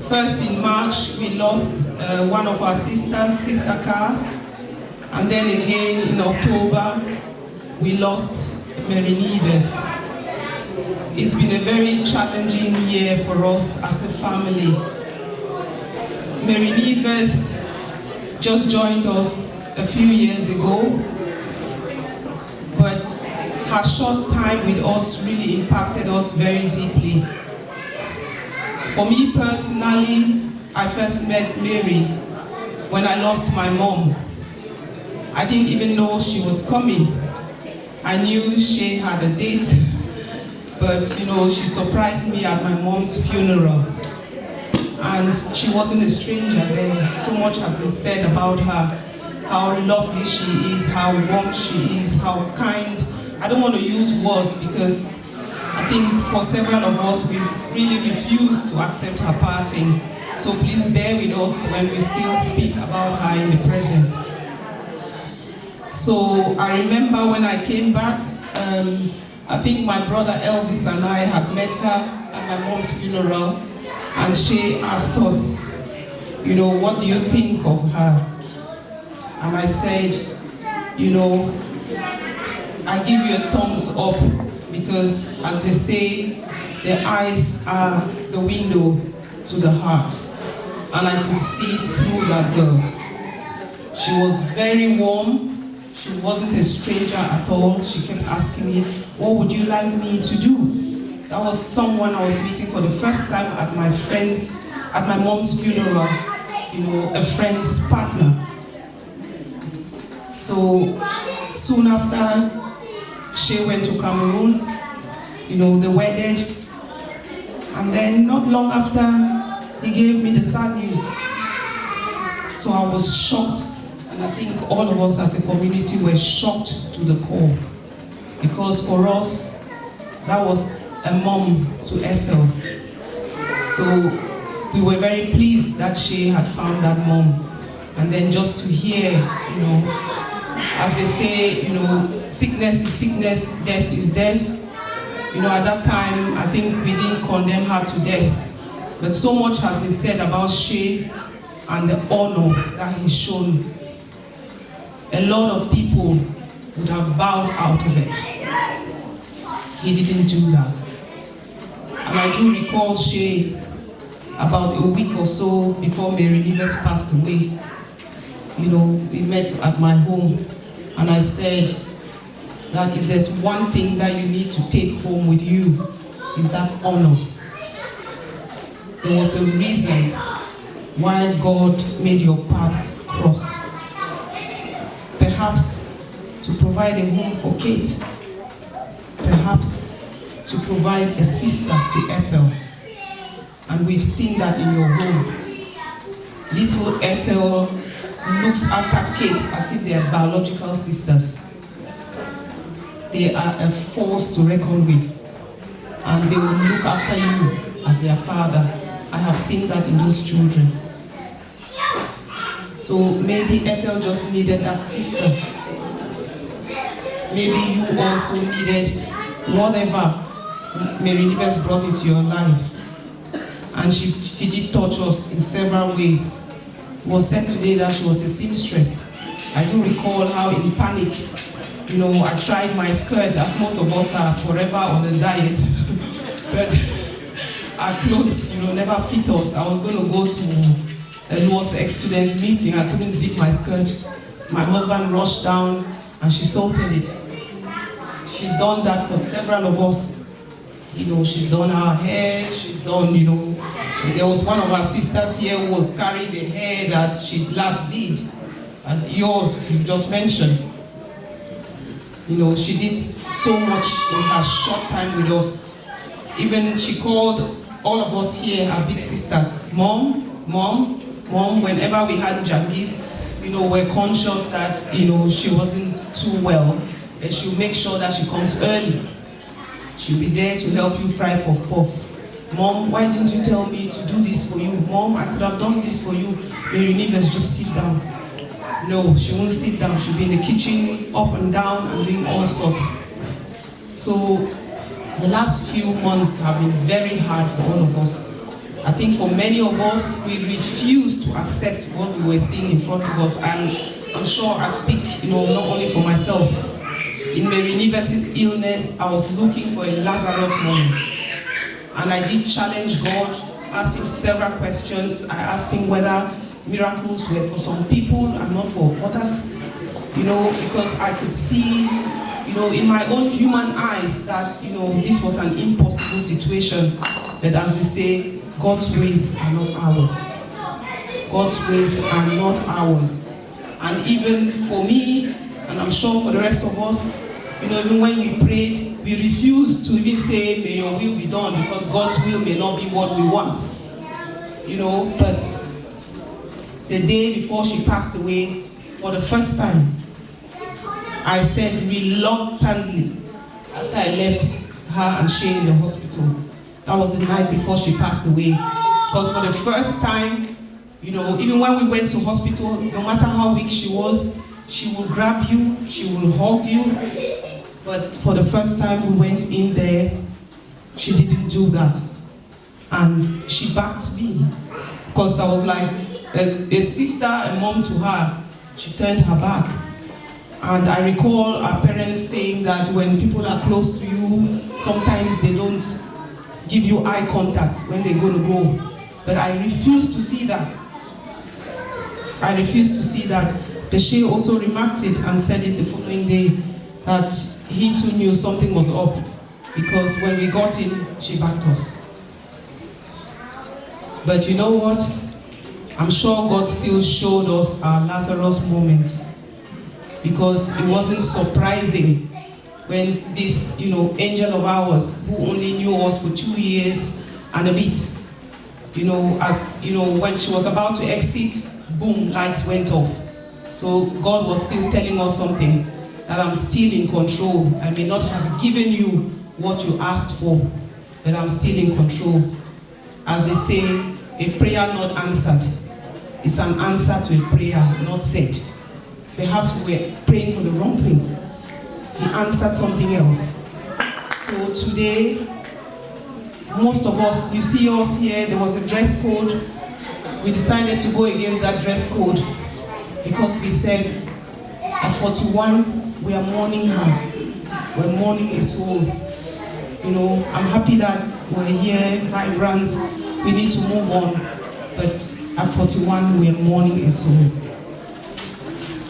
First in March, we lost one of our sisters, Sister Car, and then again in October, we lost Mary-Neves. It's been a very challenging year for us as a family. Mary-Neves just joined us a few years ago, but her short time with us really impacted us very deeply. For me personally, I first met Mary when I lost my mom. I didn't even know she was coming. I knew she had a date, but she surprised me at my mom's funeral. And she wasn't a stranger there. So much has been said about her, how lovely she is, how warm she is, how kind. I don't want to use words because I think for several of us, we really refuse to accept her parting. So please bear with us when we still speak about her in the present. So I remember when I came back, I think my brother Elvis and I had met her at my mom's funeral, and she asked us, what do you think of her? And I said, I give you a thumbs up because, as they say, the eyes are the window to the heart. And I could see through that girl. She was very warm. She wasn't a stranger at all. She kept asking me, what would you like me to do? That was someone I was meeting for the first time at my mom's funeral, a friend's partner. So soon after, she went to Cameroon, they wedded. And then not long after, he gave me the sad news. So I was shocked. And I think all of us as a community were shocked to the core. Because for us, that was a mom to Ethel. So we were very pleased that she had found that mom. And then just to hear, as they say, sickness is sickness, death is death. At that time, I think we didn't condemn her to death. But so much has been said about Shea and the honor that he's shown. A lot of people would have bowed out of it. He didn't do that. And I do recall Shea about a week or so before Mary-Neves passed away. We met at my home, and I said that if there's one thing that you need to take home with you, is that honor. There was a reason why God made your paths cross. Perhaps to provide a home for Kate. Perhaps to provide a sister to Ethel. And we've seen that in your home. Little Ethel looks after Kate as if they are biological sisters. They are a force to reckon with. And they will look after you as their father. I have seen that in those children. So maybe Ethel just needed that sister. Maybe you also needed whatever Mary-Neves brought into your life. And she did touch us in several ways. It was said today that she was a seamstress. I do recall how in panic, I tried my skirt, as most of us are forever on a diet. But our clothes, never fit us. I was going to go to a Lord's ex-students meeting. I couldn't zip my skirt. My husband rushed down and she salted it. She's done that for several of us. She's done our hair, she's done, there was one of our sisters here who was carrying the hair that she last did, and yours, you just mentioned. You know, she did so much in her short time with us. Even she called all of us here, our big sisters, Mom, whenever we had Jangis, you know, we're conscious that, you know, she wasn't too well, and she'll make sure that she comes early. She'll be there to help you fry puff puff. Mom, why didn't you tell me to do this for you? Mom, I could have done this for you. Mary-Neves, just sit down. No, she won't sit down. She'll be in the kitchen, up and down, and doing all sorts. So the last few months have been very hard for all of us. I think for many of us, we refused to accept what we were seeing in front of us. And I'm sure I speak, you know, not only for myself. In Mary-Neves' illness, I was looking for a Lazarus moment. And I did challenge God, asked him several questions. I asked him whether miracles were for some people and not for others. You know, because I could see, you know, in my own human eyes that, you know, this was an impossible situation. But as they say, God's ways are not ours. God's ways are not ours. And even for me, and I'm sure for the rest of us, you know, even when we prayed, we refused to even say, may your will be done, because God's will may not be what we want. You know, but the day before she passed away, for the first time, I said reluctantly, after I left her and Shane in the hospital, that was the night before she passed away. Because for the first time, you know, even when we went to hospital, no matter how weak she was, she will grab you, she will hug you. But for the first time we went in there, she didn't do that. And she backed me. Because I was like a sister, a mom to her. She turned her back. And I recall our parents saying that when people are close to you, sometimes they don't give you eye contact when they go to go. But I refused to see that. I refused to see that. Peshe also remarked it and said it the following day, that he too knew something was up, because when we got in, she backed us. But you know what? I'm sure God still showed us our Lazarus moment, because it wasn't surprising when this, you know, angel of ours, who only knew us for 2 years and a bit, you know, as you know, when she was about to exit, boom, lights went off. So God was still telling us something, that I'm still in control. I may not have given you what you asked for, but I'm still in control. As they say, a prayer not answered is an answer to a prayer not said. Perhaps we were praying for the wrong thing. He answered something else. So today, most of us, you see us here, there was a dress code. We decided to go against that dress code because we said, at 41, we are mourning her. We're mourning a soul. You know, I'm happy that we're here, vibrant. We need to move on. But at 41, we are mourning a soul.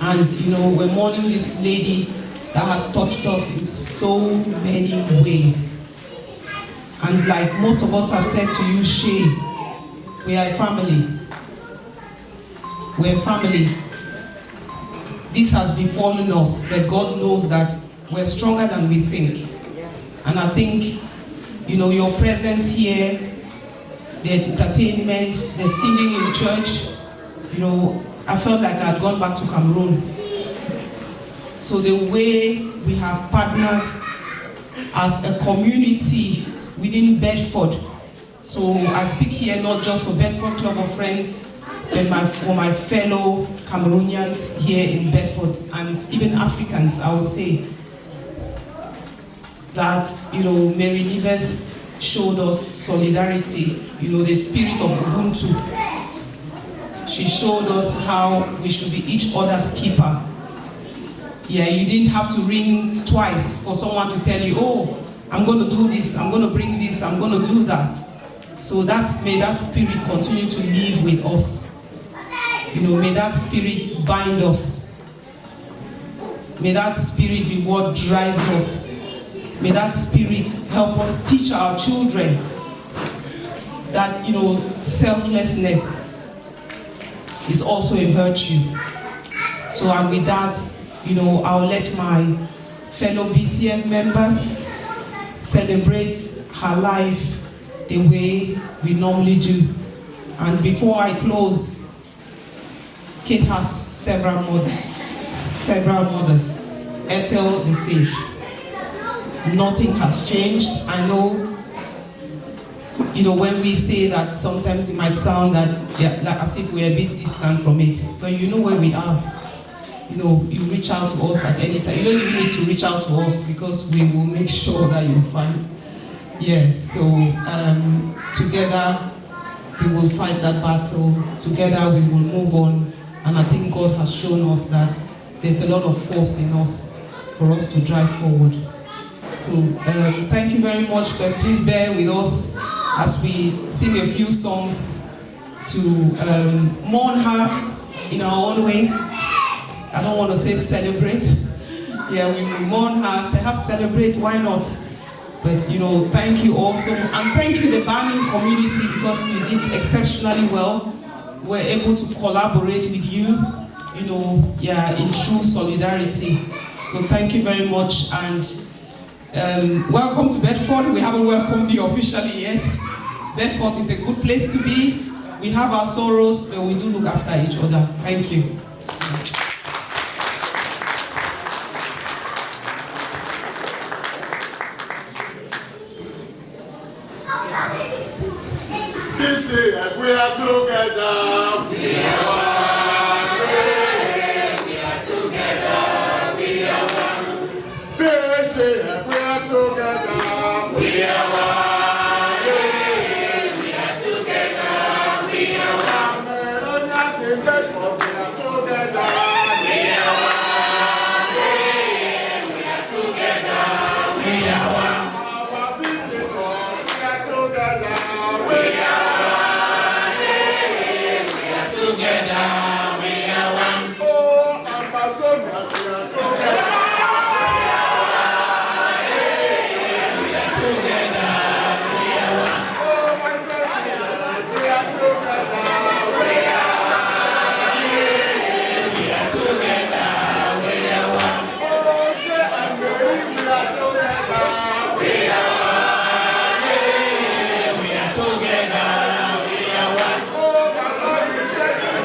And, you know, we're mourning this lady that has touched us in so many ways. And like most of us have said to you, Shay, we are a family. We're a family. This has befallen us, but God knows that we're stronger than we think. And I think, you know, your presence here, the entertainment, the singing in church, you know, I felt like I had gone back to Cameroon. So the way we have partnered as a community within Bedford. So I speak here not just for Bedford Club of Friends, but for my fellow Cameroonians here in Bedford, and even Africans, I would say, that, you know, Mary-Neves showed us solidarity, you know, the spirit of Ubuntu. She showed us how we should be each other's keeper. Yeah, you didn't have to ring twice for someone to tell you, oh, I'm going to do this, I'm going to bring this, I'm going to do that. So may that spirit continue to live with us. You know, may that spirit bind us. May that spirit be what drives us. May that spirit help us teach our children that, you know, selflessness is also a virtue. So, and with that, you know, I'll let my fellow BCM members celebrate her life the way we normally do. And before I close, Kate has several mothers. Ethel the same. Nothing has changed. I know, when we say that, sometimes it might sound that, like as if we're a bit distant from it, but you know where we are. You reach out to us at any time. You don't even need to reach out to us because we will make sure that you're fine. Yes, so together we will fight that battle. Together we will move on. And I think God has shown us that there's a lot of force in us for us to drive forward. So thank you very much, but please bear with us as we sing a few songs to mourn her in our own way. I don't want to say celebrate. Yeah, we will mourn her, perhaps celebrate, why not? But thank you also. And thank you the Banning community because you did exceptionally well. We're able to collaborate with you, in true solidarity. So thank you very much, and welcome to Bedford. We haven't welcomed you officially yet. Bedford is a good place to be. We have our sorrows, but we do look after each other. Thank you. This is we are together. We are one. We are together. We are one. This is we are together. We are one. We are together. We are one. Mary-Neves in Bedford, we are together. We are one. We are together. We are one. Our visitors, we are together. We are together, we are one. Oh, Amazonas, we are together. We are together, we are one. Oh, my president, we are together. We are one. We are together, we are one. Oh, Sheikh and Mary, we are together. We are one. We are together, we are one. Oh, my Lord, we thank you.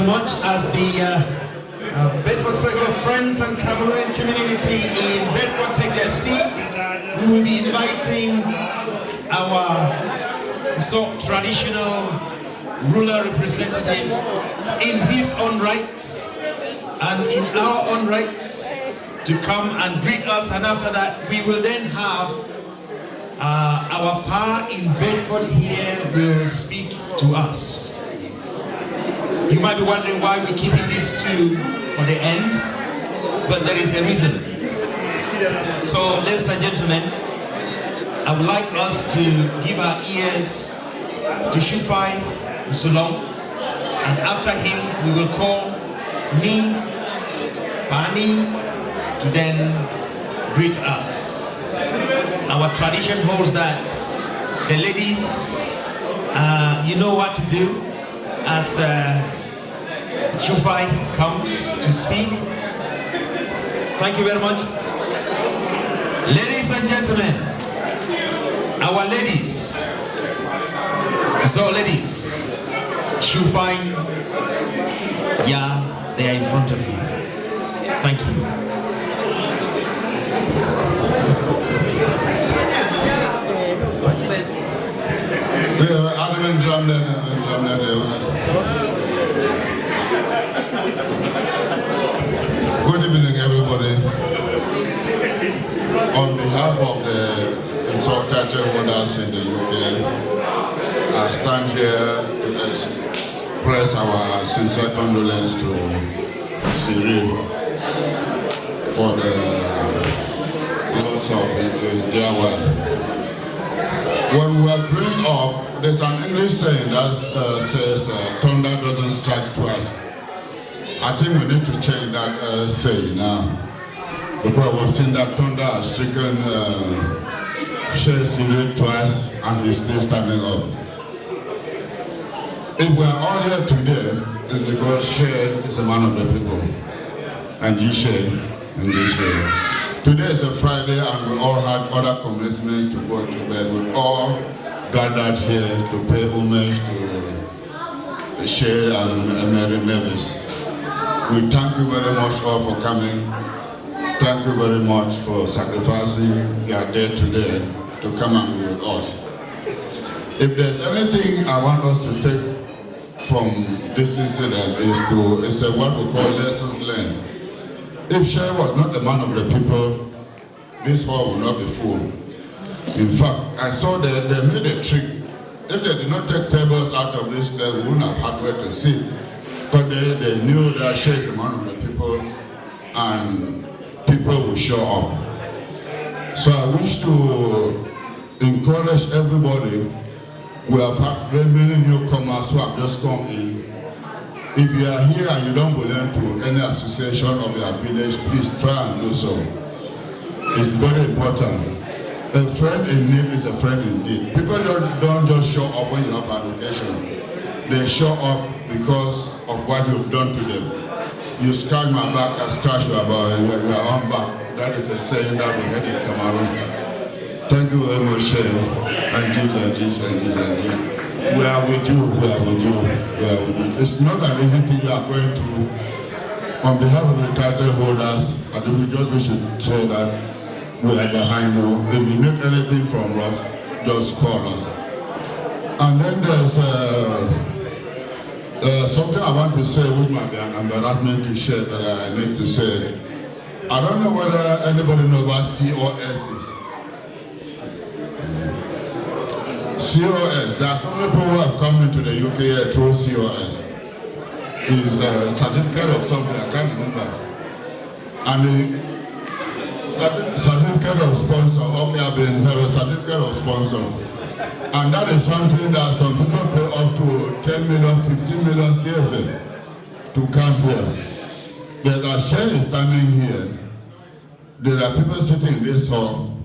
much. As the Bedford Circle Friends and Cameroon community in Bedford take their seats, we will be inviting our so traditional ruler representative in his own rights and in our own rights to come and greet us, and after that we will then have our pa in Bedford here will speak to us. You might be wondering why we're keeping these two for the end, but there is a reason. So, ladies and gentlemen, I would like us to give our ears to Shufai Sulong, and after him we will call me, Bani, to then greet us. Our tradition holds that the ladies, you know what to do as Shufai comes to speak. Thank you very much. Ladies and gentlemen, our ladies. So ladies, Shufai, yeah, they are in front of you. Thank you. Good evening, everybody. On behalf of the title holders in the UK, I stand here to express our sincere condolence to Cyril for the loss of his dear wife. When we were growing up, there's an English saying that says, thunder doesn't strike twice. I think we need to change that saying now, because we've seen that thunder has stricken Cyril twice and he's still standing up. If we are all here today, it's because Shay is a man of the people, and G-Shay, and G-Shay. Today is a Friday and we all had other commitments to go to bed. We all gathered here to pay homage to Shay and Mary-Neves. We thank you very much all for coming. Thank you very much for sacrificing your day today to come and be with us. If there's anything I want us to take from this incident is what we call lessons learned. If Shay was not a man of the people, this hall would not be full. In fact, I saw they made a trick. If they did not take tables out of this, they wouldn't have had where to sit. But they knew that Shay is a man of the people and people will show up. So I wish to encourage everybody. We have had very many newcomers who have just come in. If you are here and you don't belong to any association of your village, please try and do so. It's very important. A friend in need is a friend indeed. People don't just show up when you have an occasion. They show up because of what you've done to them. You scratch my back, I scratch your back, your own back. That is a saying that we had in Cameroon. Thank you very much, Shay. And Jesus. We are with you. It's not an easy thing you are going through. On behalf of the title holders, I think we should say that we are behind you. If you need anything from us, just call us. And then there's something I want to say which might be an embarrassment to share, but I need to say. I don't know whether anybody knows what COS is. COS, there are some people who have come into the UK through COS. It's a certificate of something, I can't remember. And the certificate of sponsor, okay, I've been have a certificate of sponsor. And that is something that some people pay up to 10 million, 15 million CFA to come here. There's a Shay standing here. There are people sitting in this hall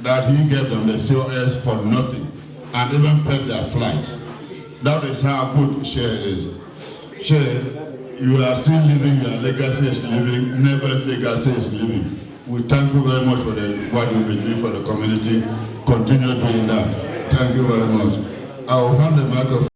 that he gave them the COS for nothing and even paid their flight. That is how good Shay is. Shay, you are still living, your legacy is living, Neves' legacy is living. We thank you very much for what you've been doing for the community. Continue doing that. Thank you very much. I will hand the microphone